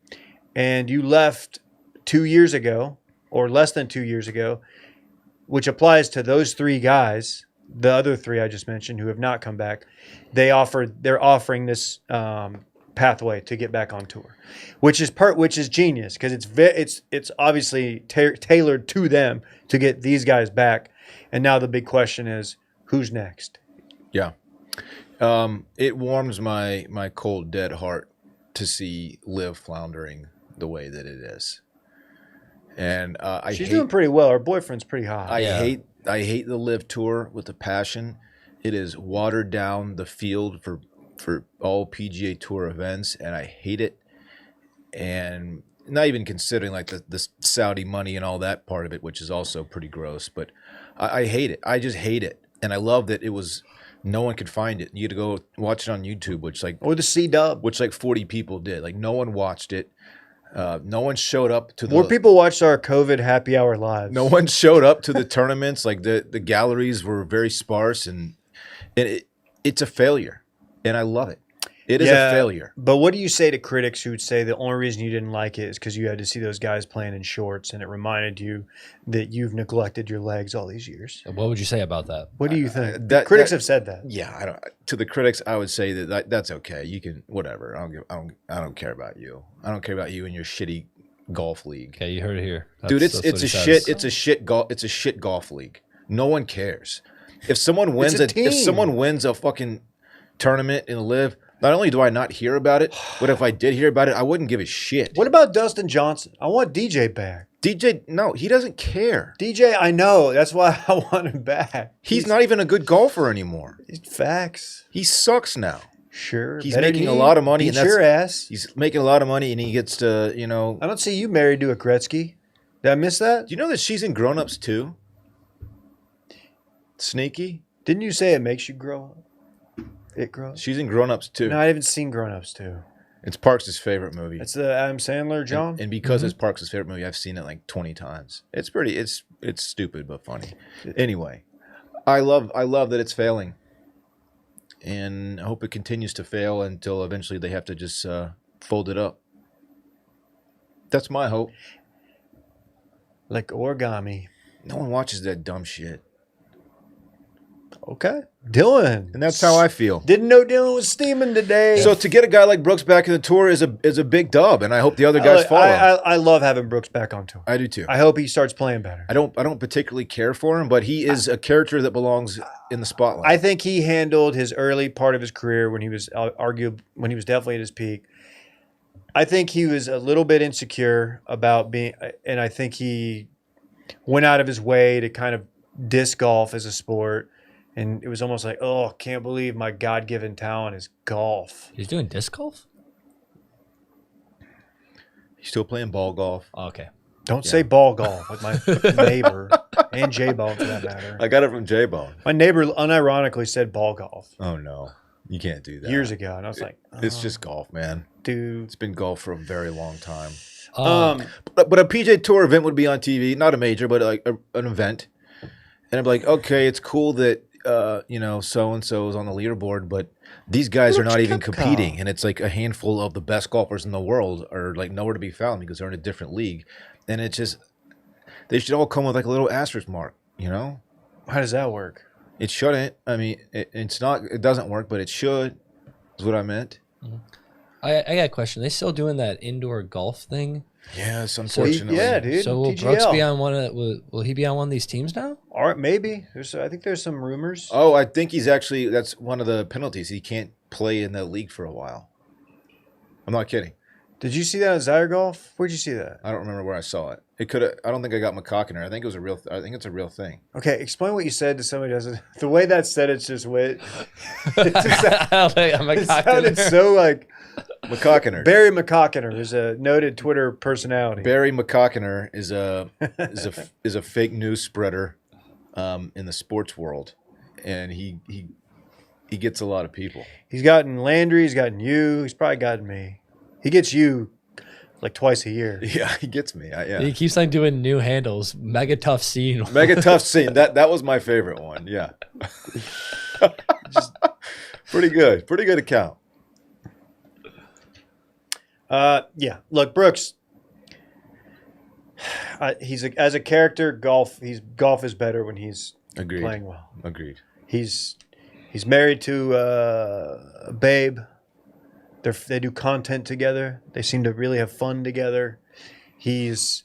and you left 2 years ago or less than 2 years ago, which applies to those 3 guys, the other 3 I just mentioned who have not come back, they're offering this pathway to get back on tour, which is genius because it's obviously tailored to them to get these guys back. And now the big question is, who's next? Yeah. It warms my cold, dead heart to see Liv floundering the way that it is. And she's doing pretty well. Her boyfriend's pretty hot. I hate the Liv Tour with a passion. It is watered down the field for all PGA Tour events, and I hate it. And not even considering like the Saudi money and all that part of it, which is also pretty gross. But I hate it. I just hate it. And I love that it was no one could find it. You had to go watch it on YouTube, or the C-Dub, which like 40 people did. Like no one watched it. No one showed up to more people watched our COVID happy hour lives. No one showed up to the tournaments. Like the galleries were very sparse, and it's a failure. And I love it. It is a failure. But what do you say to critics who would say the only reason you didn't like it is because you had to see those guys playing in shorts and it reminded you that you've neglected your legs all these years? What would you say about that? What do you think? Critics have said that. Yeah, to the critics, I would say that's okay. You can whatever. I don't care about you. I don't care about you and your shitty golf league. Okay, you heard it here, dude. It's a shit golf league. No one cares. If someone wins a fucking tournament in Liv, not only do I not hear about it, but if I did hear about it, I wouldn't give a shit. What about Dustin Johnson? I want DJ back. DJ, no, he doesn't care. DJ, I know. That's why I want him back. He's not even a good golfer anymore. Facts. He sucks now. Sure. He's making a lot of money. Beat your ass. He's making a lot of money, and he gets to, I don't see you married to a Gretzky. Did I miss that? Do you know that she's in Grown Ups too? Sneaky. Didn't you say it makes you grow up? It grows. She's in Grown Ups too. No, I haven't seen Grown Ups too. It's Parks' favorite movie. It's the Adam Sandler, John. And because it's Parks' favorite movie, I've seen it like 20 times. It's stupid but funny. Anyway, I love that it's failing, and I hope it continues to fail until eventually they have to just fold it up. That's my hope. Like origami. No one watches that dumb shit. Okay. Dylan. And that's how I feel. Didn't know Dylan was steaming today. So to get a guy like Brooks back in the tour is a big dub, and I hope the other guys follow. I love having Brooks back on tour. I do too. I hope he starts playing better. I don't particularly care for him, but he is a character that belongs in the spotlight. I think he handled his early part of his career when he was when he was definitely at his peak. I think he was a little bit insecure about being, and I think he went out of his way to kind of diss golf as a sport. And it was almost like, oh, can't believe my God-given talent is golf. He's doing disc golf? He's still playing ball golf. Oh, okay. Don't say ball golf with my neighbor and J-Bone for that matter. I got it from J-Bone. My neighbor unironically said ball golf Oh, no. You can't do that. years ago. And I was like, It's just golf, man. dude. It's been golf for a very long time. Um, But a PJ Tour event would be on TV. Not a major, but like an event. And I'm like, okay, it's cool that, so-and-so is on the leaderboard, but these guys are not even Koepka. competing. And it's like a handful of the best golfers in the world are like nowhere to be found because they're in a different league. And it's just, they should all come with like a little asterisk mark, how does that work? It shouldn't. I mean, it's not, it doesn't work, but it should, is what I meant. I got a question. They still doing that indoor golf thing? Yes, unfortunately. Yeah, dude. So will TGL. Brooks be on one of? Will he be on one of these teams now? All right, maybe. I think there's some rumors. Oh, I think he's actually, that's one of the penalties. He can't play in the league for a while. I'm not kidding. Did you see that on Zyre Golf? Where'd you see that? I don't remember where I saw it. It could have, I don't think I got McCockiner. I think it was a real, I think it's a real thing. Okay, explain what you said to somebody who doesn't. The way that said it's just wit. It I'm sounded so like McCockiner. Barry McCockiner is a noted Twitter personality. Barry McCockiner is a fake news spreader in the sports world, and he gets a lot of people. He's gotten Landry. He's gotten you. He's probably gotten me. He gets you like twice a year. Yeah, he gets me. Yeah. He keeps like doing new handles. Mega tough scene. Mega tough scene. That was my favorite one. Yeah. Pretty good. Pretty good account. Yeah. Look, Brooks. As a character, golf is better when he's Agreed. playing well. Agreed. He's married to a babe. They do content together. They seem to really have fun together. He's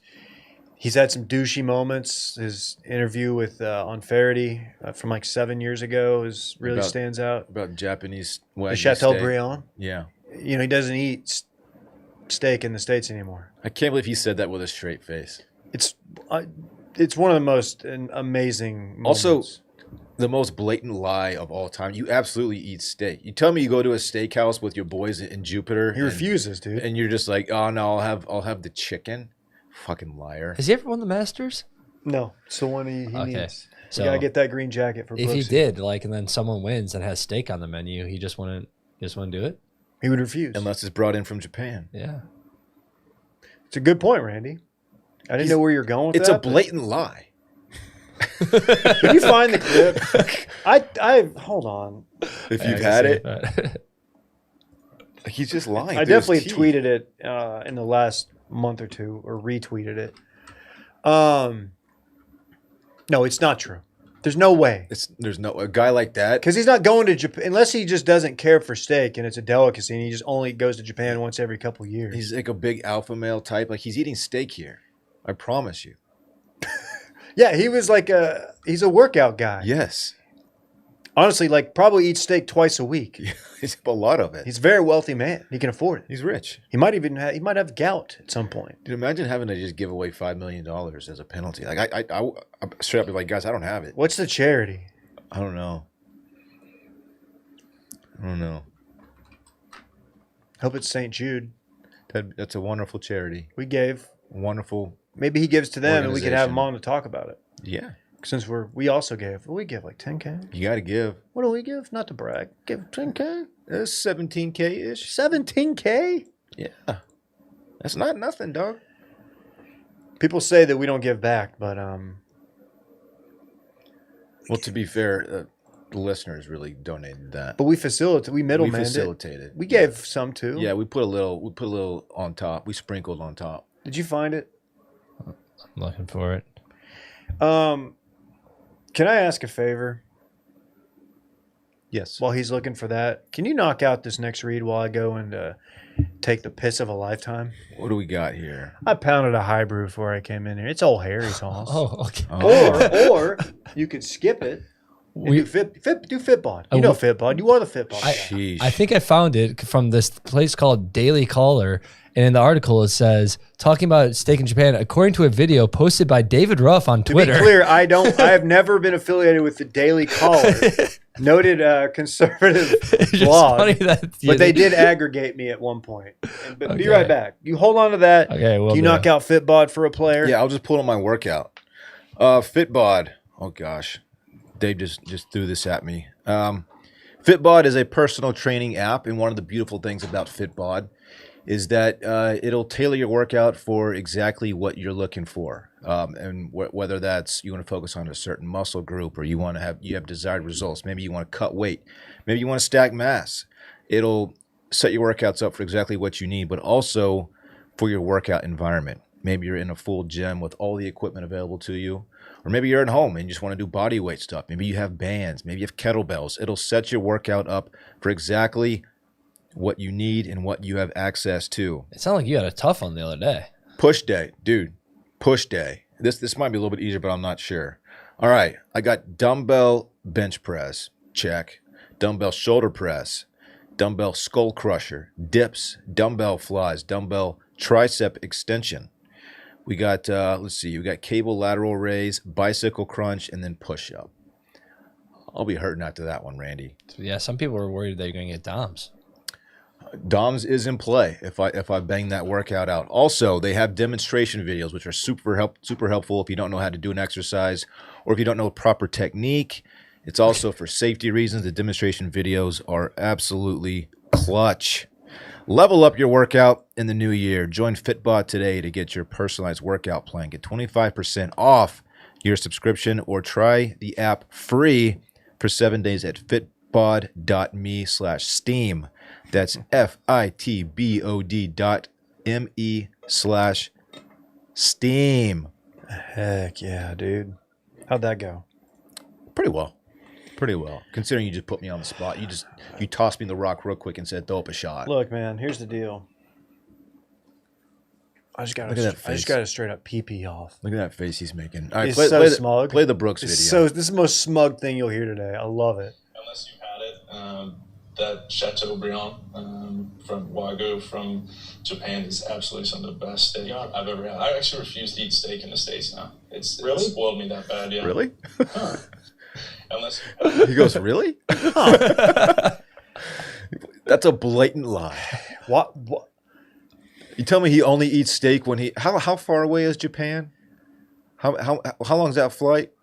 had some douchey moments. His interview with on Faraday from like 7 years ago really stands out. About Japanese The Wagyu Chateaubriand. steak. Yeah. He doesn't eat steak in the States anymore. I can't believe he said that with a straight face. It's one of the most amazing moments. Also, the most blatant lie of all time. You absolutely eat steak. You tell me you go to a steakhouse with your boys in Jupiter. He refuses, dude. And you're just like, oh no, I'll have the chicken. Fucking liar. Has he ever won the Masters? No, it's the one he Okay. needs. So You gotta get that green jacket for if he Brooksy. did, and then someone wins and has steak on the menu, he just wouldn't do it. He would refuse. Unless it's brought in from Japan. Yeah. It's a good point, Randy. I didn't know where you're going with It's that. a blatant lie. Can you find the clip? I hold on. If Yeah, you've I can had see it, that. he's just lying. I through his definitely teeth. tweeted it in the last month or two, or retweeted it. No, it's not true. There's no way. There's no a guy like that. Because he's not going to Japan unless he just doesn't care for steak and it's a delicacy and he just only goes to Japan once every couple years. He's like a big alpha male type. Like he's eating steak here. I promise you. Yeah, he was like he's a workout guy. Yes. Honestly, like probably eats steak twice a week. He's a lot of it. He's a very wealthy man. He can afford it. He's rich. He might have gout at some point. Dude, imagine having to just give away $5 million as a penalty. Like I straight up be like, guys, I don't have it. What's the charity? I don't know. Hope it's St. Jude. That's a wonderful charity. We gave. Wonderful. Maybe he gives to them and we could have him Organization. on to talk about it. Yeah. Since we also gave. We give like 10K. You got to give. What do we give? Not to brag. Give 10K? 17K ish. 17K? Yeah. That's not nothing, dog. People say that we don't give back, but Well, to be fair, the listeners really donated that. we facilitate. We We middleman it. facilitated. We gave some too. Yeah, we put a little on top. We sprinkled on top. Did you find it? I'm looking for it. Can I ask a favor? Yes. while he's looking for that, can you knock out this next read while I go and take the piss of a lifetime? What do we got here? I pounded a high brew before I came in here. It's old Harry's house. Oh, okay. Oh. Or you could skip it. And do Fitbod. You know Fitbod. You are the Fitbod guy. Sheesh. I think I found it from this place called Daily Caller. And in the article, it says, talking about steak in Japan, according to a video posted by David Ruff on Twitter. To be clear, I have never been affiliated with the Daily Caller, noted conservative blog, but they did aggregate me at one point. But be right back. You hold on to that. Okay, well, can you knock out Fitbod for a player? Yeah, I'll just pull on my workout. Fitbod. Oh gosh, Dave just threw this at me. Fitbod is a personal training app, and one of the beautiful things about Fitbod is that it'll tailor your workout for exactly what you're looking for, and whether that's you want to focus on a certain muscle group, or you have desired results. Maybe you want to cut weight, maybe you want to stack mass. It'll set your workouts up for exactly what you need, but also for your workout environment. Maybe you're in a full gym with all the equipment available to you, or maybe you're at home and you just want to do body weight stuff. Maybe you have bands, maybe you have kettlebells. It'll set your workout up for exactly what you need and what you have access to. It sounded like you had a tough one the other day. Push day, dude. Push day. This might be a little bit easier, but I'm not sure. All right, I got dumbbell bench press, check. Dumbbell shoulder press, dumbbell skull crusher, dips, dumbbell flies, dumbbell tricep extension. We got, let's see, we got cable lateral raise, bicycle crunch, and then push up. I'll be hurting after that one, Randy. Yeah, some people are worried that you're going to get DOMS. DOMS is in play if I bang that workout out. Also, they have demonstration videos, which are super helpful if you don't know how to do an exercise or if you don't know proper technique. It's also for safety reasons. The demonstration videos are absolutely clutch. Level up your workout in the new year. Join Fitbod today to get your personalized workout plan. Get 25% off your subscription or try the app free for 7 days at fitbod.me/steam. That's FITBOD.me/steam. Heck yeah, dude. How'd that go? Pretty well. Considering you just put me on the spot. You tossed me the rock real quick and said throw up a shot. Look, man, here's the deal. I just got to straight up pee off. Look at that face he's making. All right, It's so smug. Play the Brooks video. This is the most smug thing you'll hear today. I love it. Unless you've had it, that Chateaubriand from Wagyu from Japan is absolutely some of the best steak I've ever had. I actually refuse to eat steak in the States now. It spoiled me that bad, yeah. Really? Huh. Unless He goes, really? That's a blatant lie. What? You tell me he only eats steak when he... How far away is Japan? How long is that flight?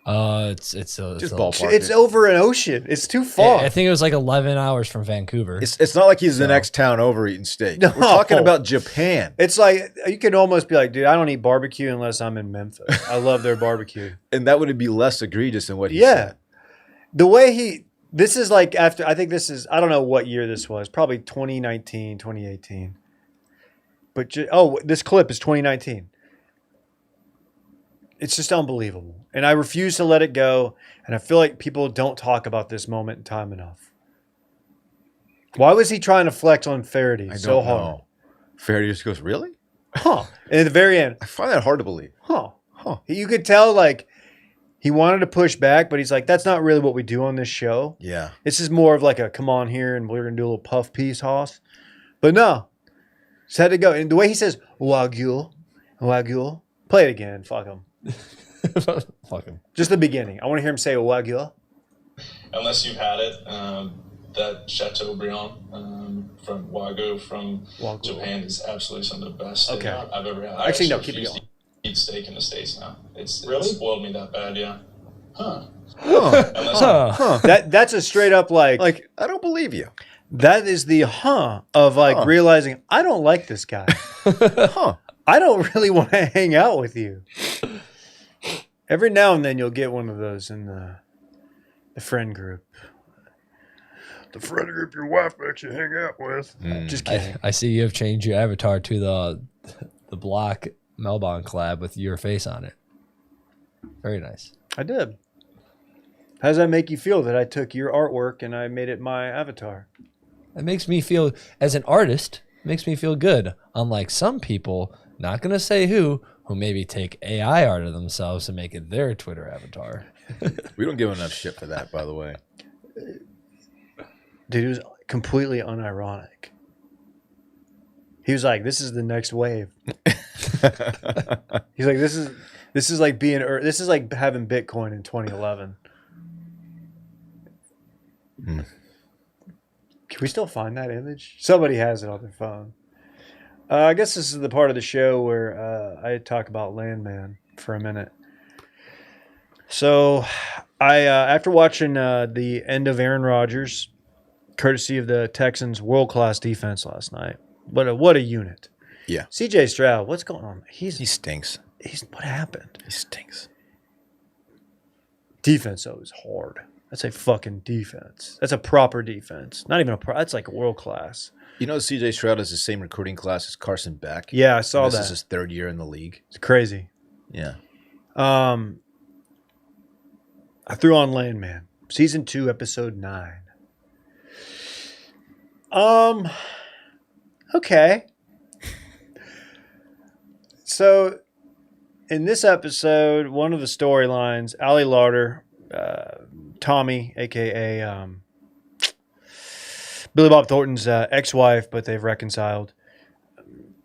It's Just ballpark. It's over an ocean. It's too far. I think it was like 11 hours from Vancouver. It's not like he's the next town over eating steak. No. We're talking about Japan. It's like you could almost be like, dude, I don't eat barbecue unless I'm in Memphis. I love their barbecue. And that would be less egregious than what he said. The way this is like after, I think this is, I don't know what year this was, probably 2019, 2018. But, this clip is 2019. It's just unbelievable. And I refuse to let it go. And I feel like people don't talk about this moment in time enough. Why was he trying to flex on Faraday so hard? Faraday just goes, really? Huh. And at the very end, I find that hard to believe. Huh. You could tell, like, he wanted to push back, but he's like, that's not really what we do on this show. Yeah. This is more of like a come on here and we're going to do a little puff piece, Hoss. But no. Just had to go. And the way he says, Wagyu. Play it again. Fuck him. Fuck him. Just the beginning. I want to hear him say Wagyu. unless you've had it, that Chateaubriand from Wagyu from Japan is absolutely some of the best steak I've ever had. Actually, no, keep it going. Eat steak in the States now. It spoiled me that bad, yeah. That's a straight up like I don't believe you. That is the of realizing I don't like this guy. I don't really want to hang out with you. Every now and then you'll get one of those in the friend group. The friend group your wife makes you hang out with. Just kidding. I see you have changed your avatar to the Block Melbourne collab with your face on it. Very nice. I did. How does that make you feel that I took your artwork and I made it my avatar? It makes me feel, as an artist, it makes me feel good. Unlike some people, not going to say who maybe take AI art of themselves and make it their Twitter avatar. We don't give enough shit for that, by the way. Dude, it was completely unironic. He was like, "This is the next wave." He's like, "This is like this is like having Bitcoin in 2011." Can we still find that image? Somebody has it on their phone. I guess this is the part of the show where I talk about Landman for a minute. So, I after watching the end of Aaron Rodgers, courtesy of the Texans' world-class defense last night. What a unit. Yeah. CJ Stroud, what's going on? He stinks. What happened? He stinks. Defense, though, is hard. That's a fucking defense. That's a proper defense. Not even that's like world-class. You know, CJ Stroud has the same recruiting class as Carson Beck. Yeah, I saw that. This is his third year in the league. It's crazy. Yeah. I threw on Landman. Season 2, episode 9. Okay. So, in this episode, one of the storylines, Allie Larder, Tommy, a.k.a. Billy Bob Thornton's ex-wife, but they've reconciled,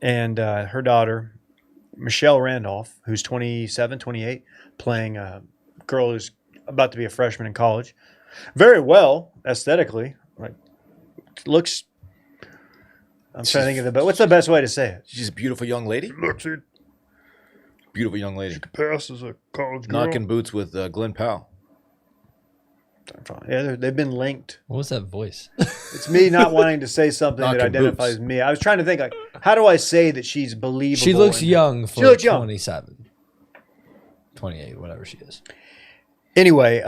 and her daughter, Michelle Randolph, who's 27, 28, playing a girl who's about to be a freshman in college. Very well, aesthetically. Like, looks... I'm trying to think of what's the best way to say it? She's a beautiful young lady. Looks it. Beautiful young lady. She could pass as a college girl. Knocking boots with Glenn Powell. Yeah, they've been linked. What was that voice? It's me not wanting to say something that identifies boots. me. I was trying to think, like, how do I say that she's believable? She looks young for 27. 28, whatever she is. Anyway,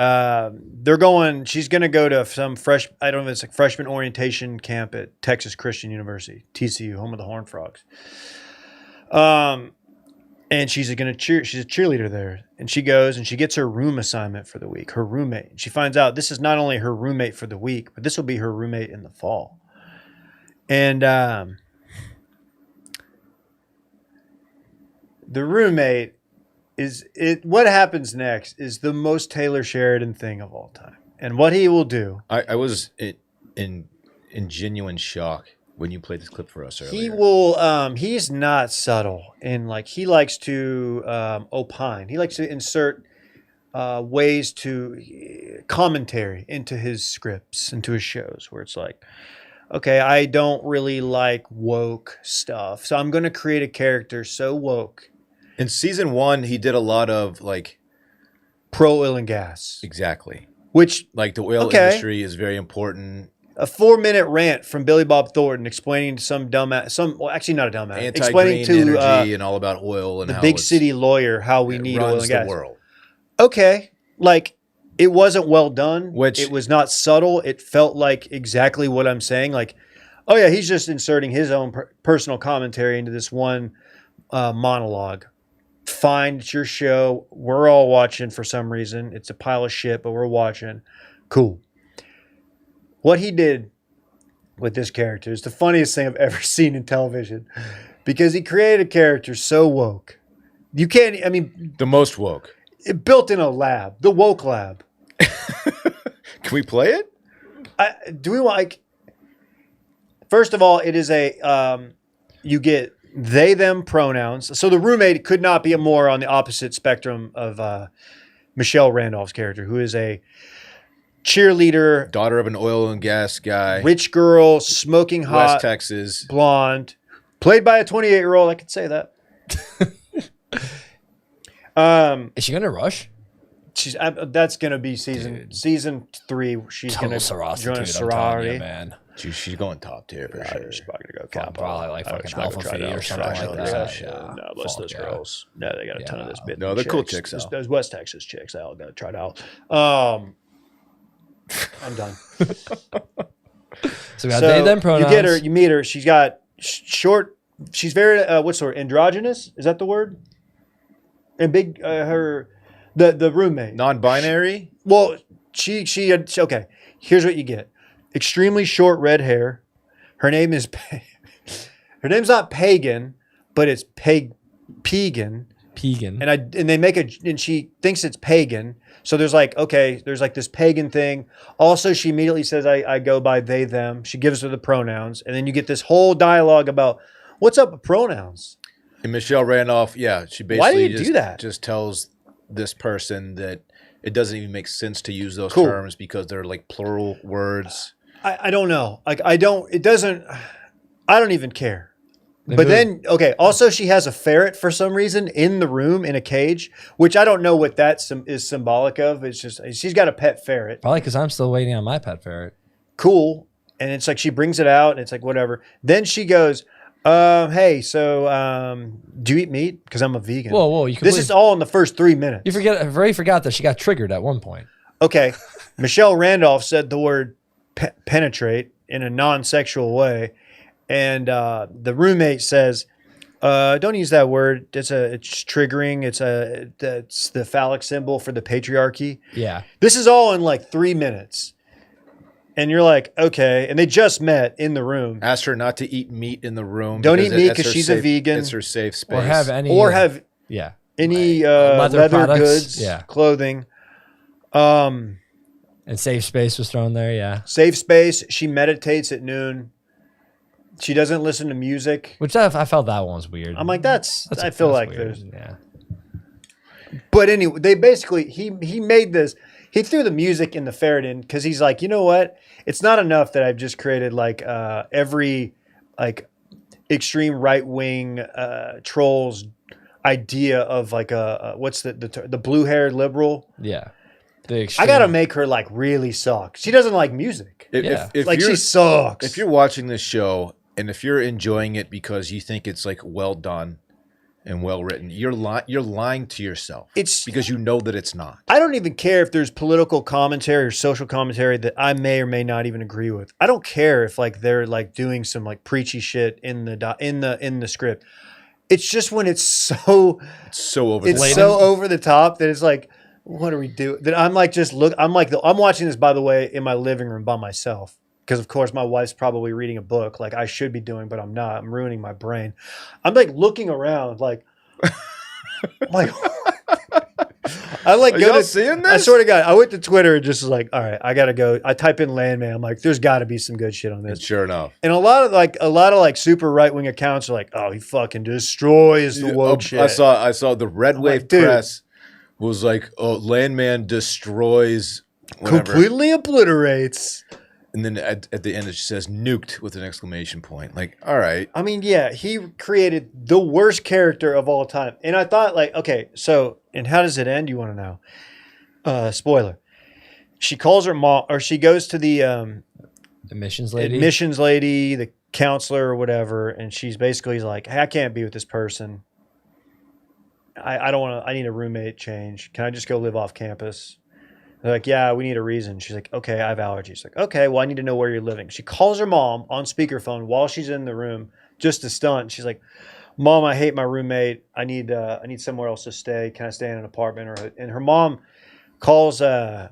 she's going to go to some I don't know if it's a freshman orientation camp at Texas Christian University, TCU, home of the Horned Frogs. And she's a cheerleader there. And she goes and she gets her room assignment for the week, her roommate. And she finds out this is not only her roommate for the week, but this will be her roommate in the fall. And the roommate what happens next is the most Taylor Sheridan thing of all time. And what he will do. I was in genuine shock when you played this clip for us earlier. He will, he's not subtle. And like, he likes to opine. He likes to insert ways to commentary into his scripts, into his shows, where it's like, okay, I don't really like woke stuff, so I'm going to create a character so woke. In season 1, he did a lot of like pro oil and gas. Exactly. Which, like, the oil industry is very important. A 4-minute rant from Billy Bob Thornton explaining to some dumbass, well, actually not a dumbass, explaining to energy and all about oil and the how big city lawyer how we need oil and gas. The world. Okay, like, it wasn't well done. It was not subtle. It felt like exactly what I'm saying. Like, oh yeah, he's just inserting his own personal commentary into this one monologue. Fine, it's your show. We're all watching for some reason. It's a pile of shit, but we're watching. Cool. What he did with this character is the funniest thing I've ever seen in television, because he created a character so woke. You can't, I mean... The most woke. It built in a lab. The woke lab. Can we play it? Do we want, like... First of all, it is you get they, them pronouns. So the roommate could not be more on the opposite spectrum of Michelle Randolph's character, who is a cheerleader, daughter of an oil and gas guy, rich girl, smoking hot, West Texas, blonde, played by a 28-year-old. I could say that. Is she gonna rush? That's gonna be season 3. She's gonna join a sorority. You, man. She's going top tier for sure. She's probably gonna go probably like fucking Alpha Phi or something like that. No, most of those girls. No, they got a ton of this bit. No, they're cool chicks. Those West Texas chicks, they all got to try it out. I'm done. So we got they, them pronouns. You get her, you meet her. She's got short. She's very what sort? Androgynous? Is that the word? And big. The roommate. Non-binary. Well, okay. Here's what you get: extremely short red hair. Her name is her name's not Pagan, but it's Pagan. Pegan. And they make and she thinks it's pagan. So there's like this pagan thing. Also, she immediately says I go by they them. She gives her the pronouns, and then you get this whole dialogue about what's up with pronouns. And Michelle Randolph, yeah, she basically Why do you do that? Just tells this person that it doesn't even make sense to use those Cool. terms because they're like plural words. I don't know. Like I don't even care. They But moved- then, okay, also she has a ferret for some reason in the room in a cage, which I don't know what that is symbolic of. It's just, she's got a pet ferret. Probably because I'm still waiting on my pet ferret. Cool. And it's like she brings it out and it's like, whatever. Then she goes, hey, so do you eat meat? Because I'm a vegan. Whoa, you This is all in the first 3 minutes. I've already forgot that she got triggered at one point. Okay. Michelle Randolph said the word penetrate in a non-sexual way. And the roommate says, don't use that word. It's triggering. It's the phallic symbol for the patriarchy. Yeah. This is all in like 3 minutes. And you're like, okay. And they just met in the room. Asked her not to eat meat in the room. Don't eat meat that's 'cause her she's a safe- vegan. It's her safe space. Or have any. Or any leather products. goods, Yeah. clothing. And safe space was thrown there. Yeah. Safe space. She meditates at noon. She doesn't listen to music. Which I felt that one was weird. I'm like, I feel like weird. there's. Yeah. But anyway, they basically he made this. He threw the music and the ferret in because he's like, you know what? It's not enough that I've just created like every like extreme right wing trolls idea of like what's the blue haired liberal. Yeah. I gotta make her like really suck. She doesn't like music. If Like you're- she sucks. If you're watching this show and if you're enjoying it because you think it's like well done and well written, you're lying to yourself. It's because you know that it's not. I don't even care if there's political commentary or social commentary that I may or may not even agree with. I don't care if like they're like doing some like preachy shit in the script. It's just when it's so over. It's so over the top that it's like, what are we doing? That I'm like I'm watching this, by the way, in my living room by myself. Because of course my wife's probably reading a book like I should be doing, but I'm not. I'm ruining my brain. I'm like looking around like I like Are go y'all to seeing this? I swear to God, I went to Twitter and just was like, all right, I gotta go. I type in Landman. I'm like, there's got to be some good shit on And this. sure enough. And a lot of super right wing accounts are like, oh, he fucking destroys the woke shit. I saw the Red Wave dude. press was like, oh, Landman destroys whatever. Completely obliterates. And then at the end it says nuked with an exclamation point. Like, all right. I mean, yeah, he created the worst character of all time. And I thought like, okay, so, and how does it end? You want to know? Spoiler. She calls her mom, or she goes to the Admissions lady. the counselor or whatever. And she's basically like, hey, I can't be with this person. I don't want to, I need a roommate change. Can I just go live off campus? They're like, yeah, we need a reason. She's like, okay, I have allergies. She's like, okay, well, I need to know where you're living. She calls her mom on speakerphone while she's in the room, just to stunt. She's like, Mom, I hate my roommate. I need somewhere else to stay. Can I stay in an apartment? And her mom calls the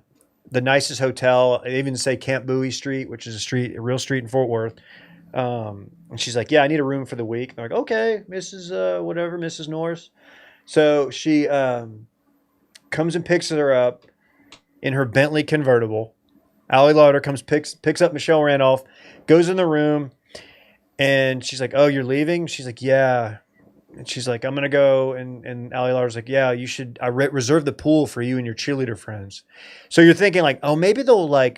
nicest hotel. They even say Camp Bowie Street, which is a real street in Fort Worth. And she's like, yeah, I need a room for the week. And they're like, okay, Mrs. Norris. So she comes and picks her up in her Bentley convertible. Allie Lauder comes, picks up Michelle Randolph, goes in the room, and she's like, oh, you're leaving? She's like, yeah. And she's like, I'm going to go. And Allie Lauder's like, yeah, you should, I reserved the pool for you and your cheerleader friends. So you're thinking like, oh, maybe they'll tie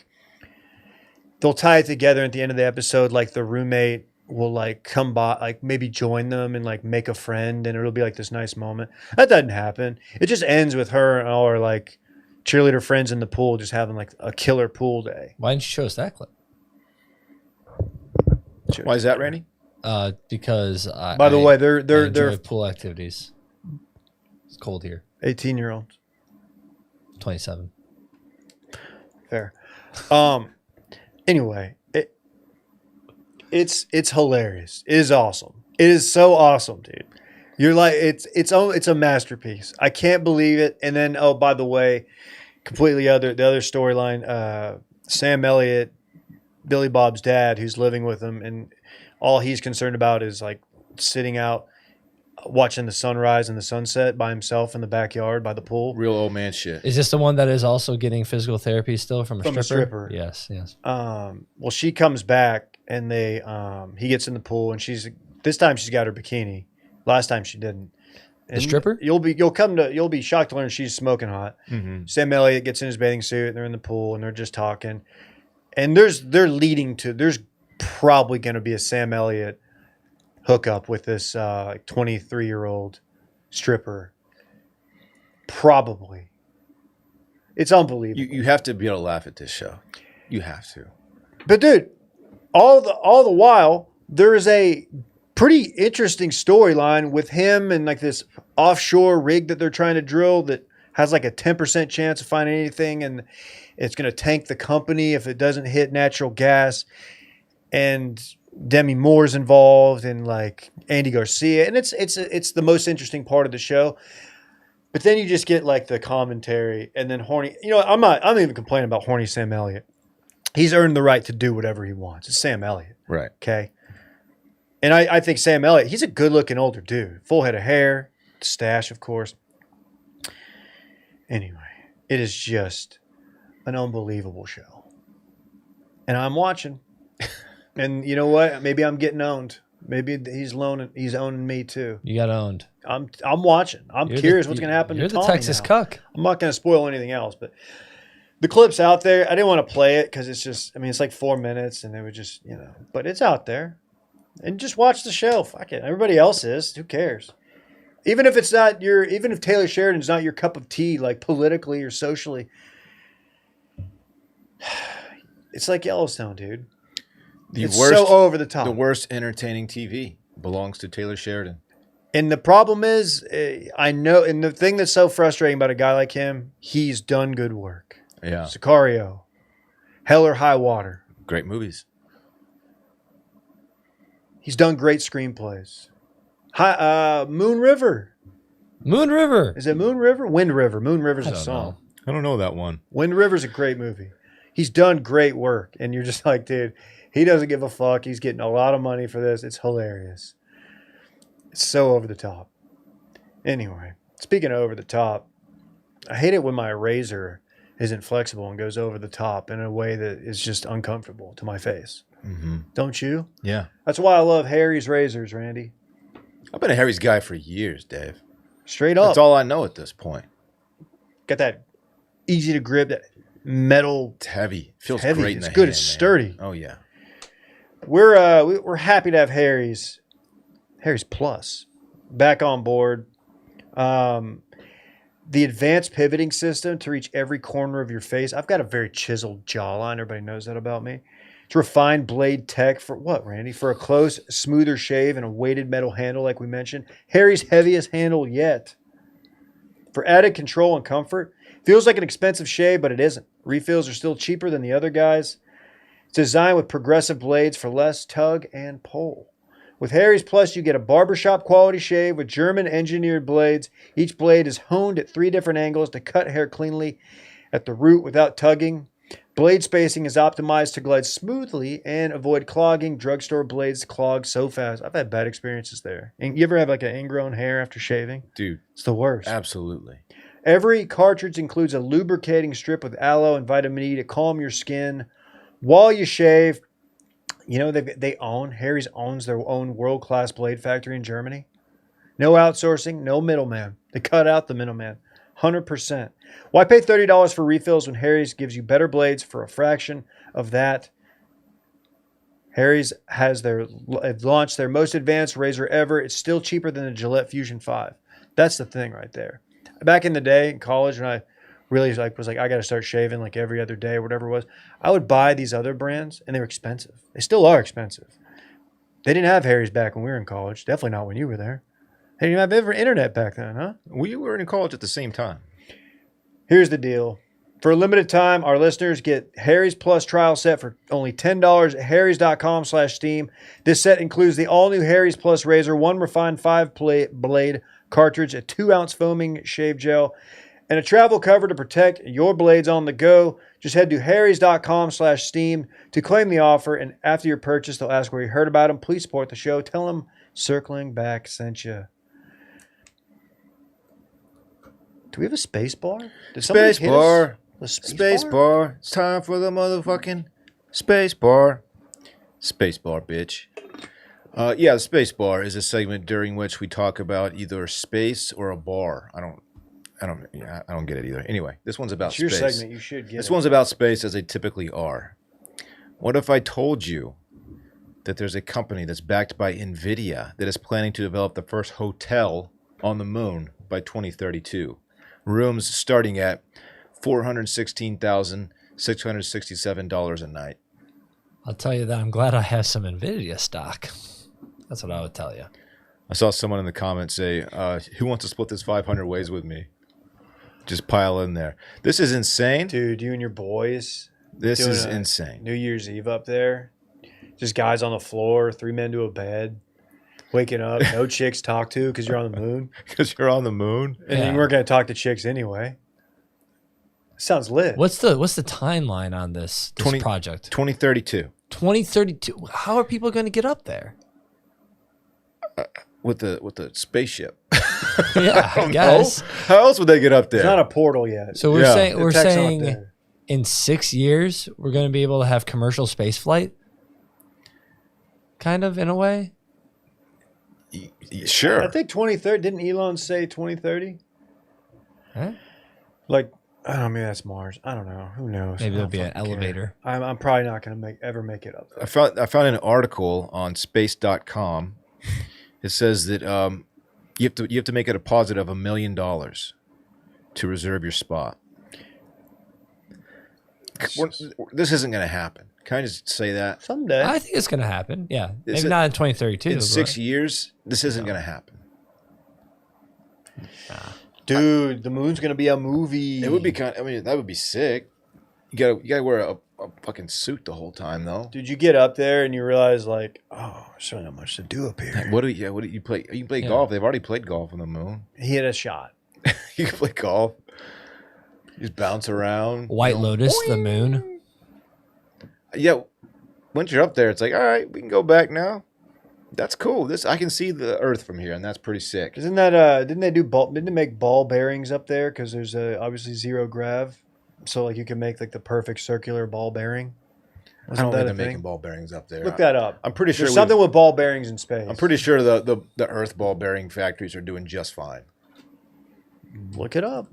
it together at the end of the episode. Like the roommate will like come by, like maybe join them and like make a friend, and it'll be like this nice moment. That doesn't happen. It just ends with her and all her like cheerleader friends in the pool just having like a killer pool day. Why didn't you show us that clip? Why is that, Randy? Because By the way, they're enjoy pool activities. It's cold here. 18-year-olds. 27. Fair. Anyway, it's hilarious. It is awesome. It is so awesome, dude. You're like, it's a masterpiece. I can't believe it. And then, oh, by the way, completely the other storyline. Sam Elliott, Billy Bob's dad, who's living with him, and all he's concerned about is like sitting out watching the sunrise and the sunset by himself in the backyard by the pool. Real old man shit. Is this the one that is also getting physical therapy still from a stripper? A stripper. Yes. Well, she comes back and he gets in the pool and this time she's got her bikini. Last time she didn't. And the stripper? You'll be shocked to learn she's smoking hot. Mm-hmm. Sam Elliott gets in his bathing suit and they're in the pool and they're just talking. And there's probably going to be a Sam Elliott hookup with this 23-year-old stripper. Probably. It's unbelievable. You have to be able to laugh at this show. You have to. But dude, all the while, there is a pretty interesting storyline with him and like this offshore rig that they're trying to drill that has like a 10% chance of finding anything, and it's going to tank the company if it doesn't hit natural gas. And Demi Moore's involved, and like Andy Garcia, and it's the most interesting part of the show. But then you just get like the commentary, and then horny. You know, I'm not even complaining about horny Sam Elliott. He's earned the right to do whatever he wants. It's Sam Elliott, right? Okay. And I think Sam Elliott, he's a good-looking older dude, full head of hair, stash, of course. Anyway, it is just an unbelievable show, and I'm watching. And you know what? Maybe I'm getting owned. Maybe he's owning me too. You got owned. I'm watching. I'm curious what's going to happen to Tommy. You're the Texas cuck. I'm not going to spoil anything else, but the clip's out there. I didn't want to play it because it's just, I mean, it's like 4 minutes and it would just, but it's out there. And just watch the show. Fuck it. Everybody else is. Who cares? Even if Taylor Sheridan's not your cup of tea, like politically or socially, it's like Yellowstone, dude. It's so over the top. The worst entertaining TV belongs to Taylor Sheridan. And the problem is, I know, and the thing that's so frustrating about a guy like him, he's done good work. Yeah. Sicario, Hell or High Water. Great movies. He's done great screenplays. Moon River. Moon River. Is it Moon River? Wind River. Moon River's a song. I don't know that one. Wind River's a great movie. He's done great work. And you're just like, dude, he doesn't give a fuck. He's getting a lot of money for this. It's hilarious. It's so over the top. Anyway, speaking of over the top, I hate it when my razor isn't flexible and goes over the top in a way that is just uncomfortable to my face. Mm-hmm. Don't you? Yeah. That's why I love Harry's razors, Randy. I've been a Harry's guy for years, Dave. Straight up. That's all I know at this point. Got that easy to grip, that metal. It's heavy. It feels heavy. great in It's the good. hand, It's man. sturdy. Oh, yeah. We're happy to have Harry's Plus back on board. The advanced pivoting system to reach every corner of your face. I've got a very chiseled jawline. Everybody knows that about me. It's refined blade tech for what, Randy? For a close, smoother shave and a weighted metal handle like we mentioned. Harry's heaviest handle yet. For added control and comfort. Feels like an expensive shave, but it isn't. Refills are still cheaper than the other guys. It's designed with progressive blades for less tug and pull. With Harry's Plus, you get a barbershop quality shave with German engineered blades. Each blade is honed at 3 different angles to cut hair cleanly at the root without tugging. Blade spacing is optimized to glide smoothly and avoid clogging. Drugstore blades clog so fast. I've had bad experiences there. And you ever have like an ingrown hair after shaving? Dude. It's the worst. Absolutely. Every cartridge includes a lubricating strip with aloe and vitamin E to calm your skin while you shave. You know, Harry's owns their own world-class blade factory in Germany. No outsourcing, no middleman. They cut out the middleman. 100%. Why pay $30 for refills when Harry's gives you better blades for a fraction of that? Harry's has launched their most advanced razor ever. It's still cheaper than the Gillette Fusion 5. That's the thing right there. Back in the day in college, when I really was like, I got to start shaving like every other day or whatever it was, I would buy these other brands, and they were expensive. They still are expensive. They didn't have Harry's back when we were in college. Definitely not when you were there. They didn't have internet back then, huh? We were in college at the same time. Here's the deal. For a limited time, our listeners get Harry's Plus trial set for only $10 at harrys.com/steam. This set includes the all-new Harry's Plus razor, 1 refined 5-blade cartridge, a 2-ounce foaming shave gel, and a travel cover to protect your blades on the go. Just head to harrys.com/steam to claim the offer. And after your purchase, they'll ask where you heard about them. Please support the show. Tell them Circling Back sent you. Do we have a space bar? Did somebody hit us Spacebar. with a Spacebar. It's time for the motherfucking Spacebar. Spacebar, bitch. Yeah, the Spacebar is a segment during which we talk about either space or a bar. I don't get it either. Anyway, this one's about It's your space. segment. You should get This it. one's about space, as they typically are. What if I told you that there's a company that's backed by NVIDIA that is planning to develop the first hotel on the moon by 2032? Rooms starting at $416,667 a night. I'll tell you that I'm glad I have some NVIDIA stock. That's what I would tell you. I saw someone in the comments say, who wants to split this 500 ways with me? Just pile in there. This is insane. Dude, you and your boys. This doing is a insane. New Year's Eve up there. Just guys on the floor, 3 men to a bed. Waking up, no chicks to talk to because you're on the moon. Because you're on the moon. And Yeah. you weren't going to talk to chicks anyway. Sounds lit. What's the timeline on this 20 project? 2032. 2032. How are people going to get up there? With the spaceship. Yeah, I No? guess. How else would they get up there? It's not a portal yet. So we're Yeah. saying The tech's not saying there. in 6 years we're going to be able to have commercial space flight. Kind of in a way. Sure. I think 2030. Didn't Elon say 2030? Huh? Like, I don't know, maybe that's Mars. I don't know. Who knows? Maybe I there'll don't be an fucking care. elevator. I'm probably not going to ever make it up there. I found an article on space.com. It says that you have to make a deposit of $1 million to reserve your spot. This isn't going to happen. Can I just say that? Someday. I think it's going to happen. Yeah. Is Maybe it- not in 2032. In 6 but- years, this isn't going to happen. Dude, the moon's going to be a movie. It would be kind. I mean, that would be sick. You gotta wear a fucking suit the whole time, though. Dude, you get up there and you realize, like, oh, there's really not much to do up here. What do you play? You play Yeah. golf. They've already played golf on the moon. He hit a shot. You can play golf. You just bounce around. White Lotus, the moon. Yeah. Once you're up there, it's like, all right, we can go back now. That's cool. I can see the Earth from here, and that's pretty sick. Isn't that, didn't they make ball bearings up there? Because there's obviously zero grav. So, like, you can make, like, the perfect circular ball bearing. I don't think that they're a thing? making ball bearings up there. Look that up. I'm pretty sure There's something with ball bearings in space. I'm pretty sure the Earth ball bearing factories are doing just fine. Look it up.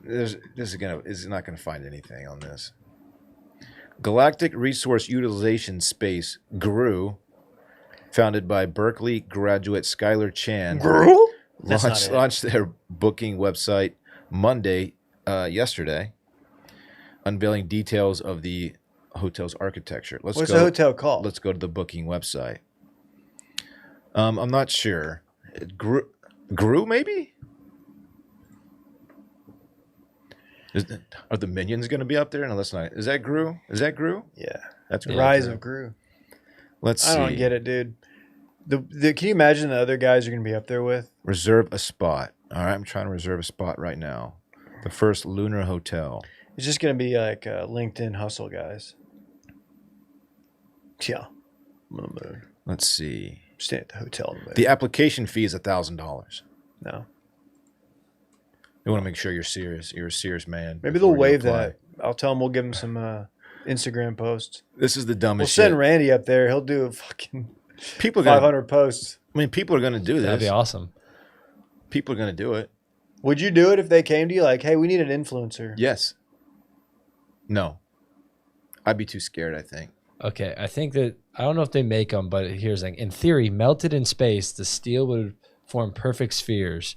This is not gonna find anything on this. Galactic Resource Utilization Space GRU, founded by Berkeley graduate Skylar Chan, Girl? That's not it. launched their booking website Monday, yesterday, unveiling details of the hotel's architecture. What's the hotel called? Let's go to the booking website. I'm not sure. GRU maybe? Are the minions going to be up there? No, that's not. Is that GRU? Is that GRU? Yeah. That's The GRU. Rise of Gru. Let's see. I don't get it, dude. Can you imagine the other guys you're going to be up there with? Reserve a spot. All right, I'm trying to reserve a spot right now. The first lunar hotel. It's just going to be like LinkedIn hustle guys. Yeah. I'm on the moon. Let's see. Stay at the hotel on the moon. The application fee is $1,000. No. You want to make sure you're serious. You're a serious man. Maybe they'll before you waive apply. that. I'll tell them we'll give them some Instagram posts. This is the We'll dumbest send shit. Randy up there. He'll do a fucking People are gonna, 500 posts. I mean, people are going to do That'd be this. awesome. People are going to do it. Would you do it if they came to you like, hey, we need an influencer? Yes. No. I'd be too scared, I think. Okay, I think that I don't know if they make them, but here's the thing. In theory, melted in space, the steel would form perfect spheres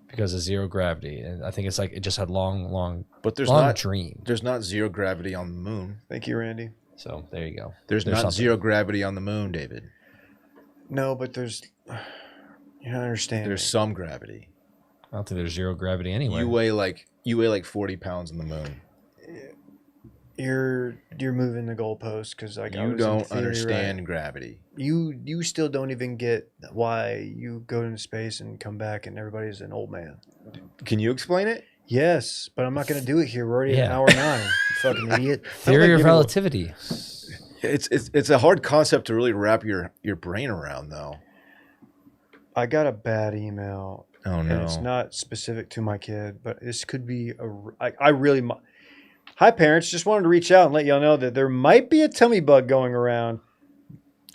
because of zero gravity, and I think it's like it just had long But there's long not dream. there's not zero gravity on the moon. Thank you, Randy. So there you go. There's not something. zero gravity on the moon, David. No, but there's. You don't understand. There's some gravity. I don't think there's zero gravity anywhere. You weigh like 40 pounds on the moon. You're moving the goalpost because like I You was in don't theory understand right. gravity. You still don't even get why you go into space and come back and everybody's an old man. Can you explain it? Yes, but I'm not going to do it here. We're already at Yeah. hour 9. You fucking idiot. Theory of relativity. It's a hard concept to really wrap your brain around, though. I got a bad email. Oh And it's no. not specific to my kid, but this could be I really. Hi, parents. Just wanted to reach out and let y'all know that there might be a tummy bug going around.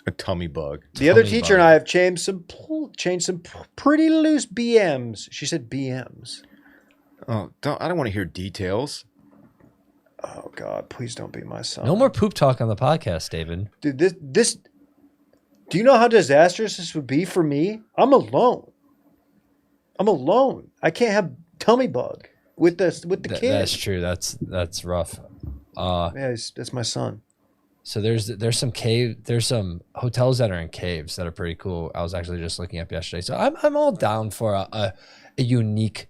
A tummy bug. The other Tummy teacher bug. and I have changed some pretty loose BMs. She said BMs. Oh, I don't want to hear details. Oh God, please don't be my son. No more poop talk on the podcast, David. Dude, this. Do you know how disastrous this would be for me? I'm alone. I can't have tummy bug with the kid. That's true. That's rough. Yeah, that's my son. So there's some hotels that are in caves that are pretty cool. I was actually just looking up yesterday. So I'm all down for a unique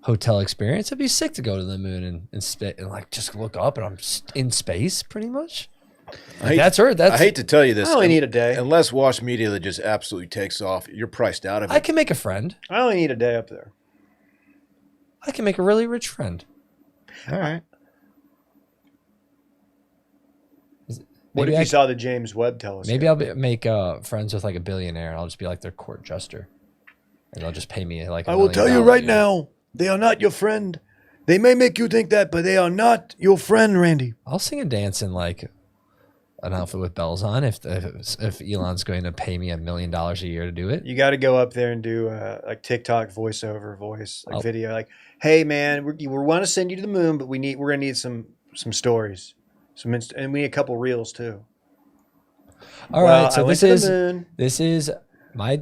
hotel experience. It'd be sick to go to the moon and like just look up and I'm in space pretty much. That's Earth. I hate to tell you this. I only need a day. Unless Wash Media that just absolutely takes off, you're priced out of it. I can make a friend. I only need a day up there. I can make a really rich friend. All right. What Maybe if you saw the James Webb telescope? Maybe I'll make friends with like a billionaire and I'll just be like their court jester. And they'll just pay me like I will tell you right now, they are not your friend. They may make you think that, but they are not your friend, Randy. I'll sing and dance in like an outfit with bells on if Elon's going to pay me $1 million a year to do it. You got to go up there and do like TikTok voiceover video. Like, hey man, we want to send you to the moon, but we're gonna need some stories, and we need a couple reels too. All right, so I went to the moon. this is my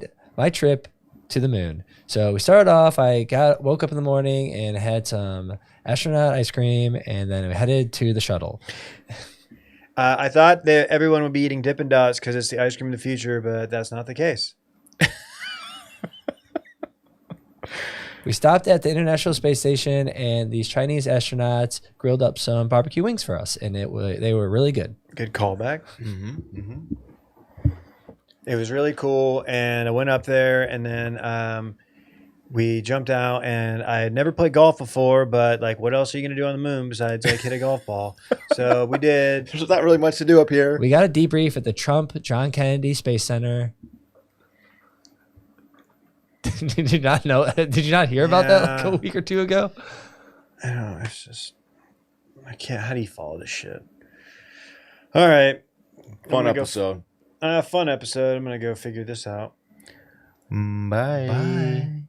trip to the moon. So we started off. I woke up in the morning and had some astronaut ice cream, and then we headed to the shuttle. I thought that everyone would be eating Dippin' Dots because it's the ice cream of the future, but that's not the case. We stopped at the International Space Station, and these Chinese astronauts grilled up some barbecue wings for us, and they were really good. Good callback. It was really cool, and I went up there, and then we jumped out, and I had never played golf before, but like, what else are you going to do on the moon besides like hit a golf ball? So we did. There's not really much to do up here. We got a debrief at the Trump John Kennedy Space Center. Did you not know? Did you not hear about that like a week or two ago? I don't know. It's just, I can't. How do you follow this shit? All right. Fun episode. Fun episode. I'm going to go figure this out. Bye. Bye.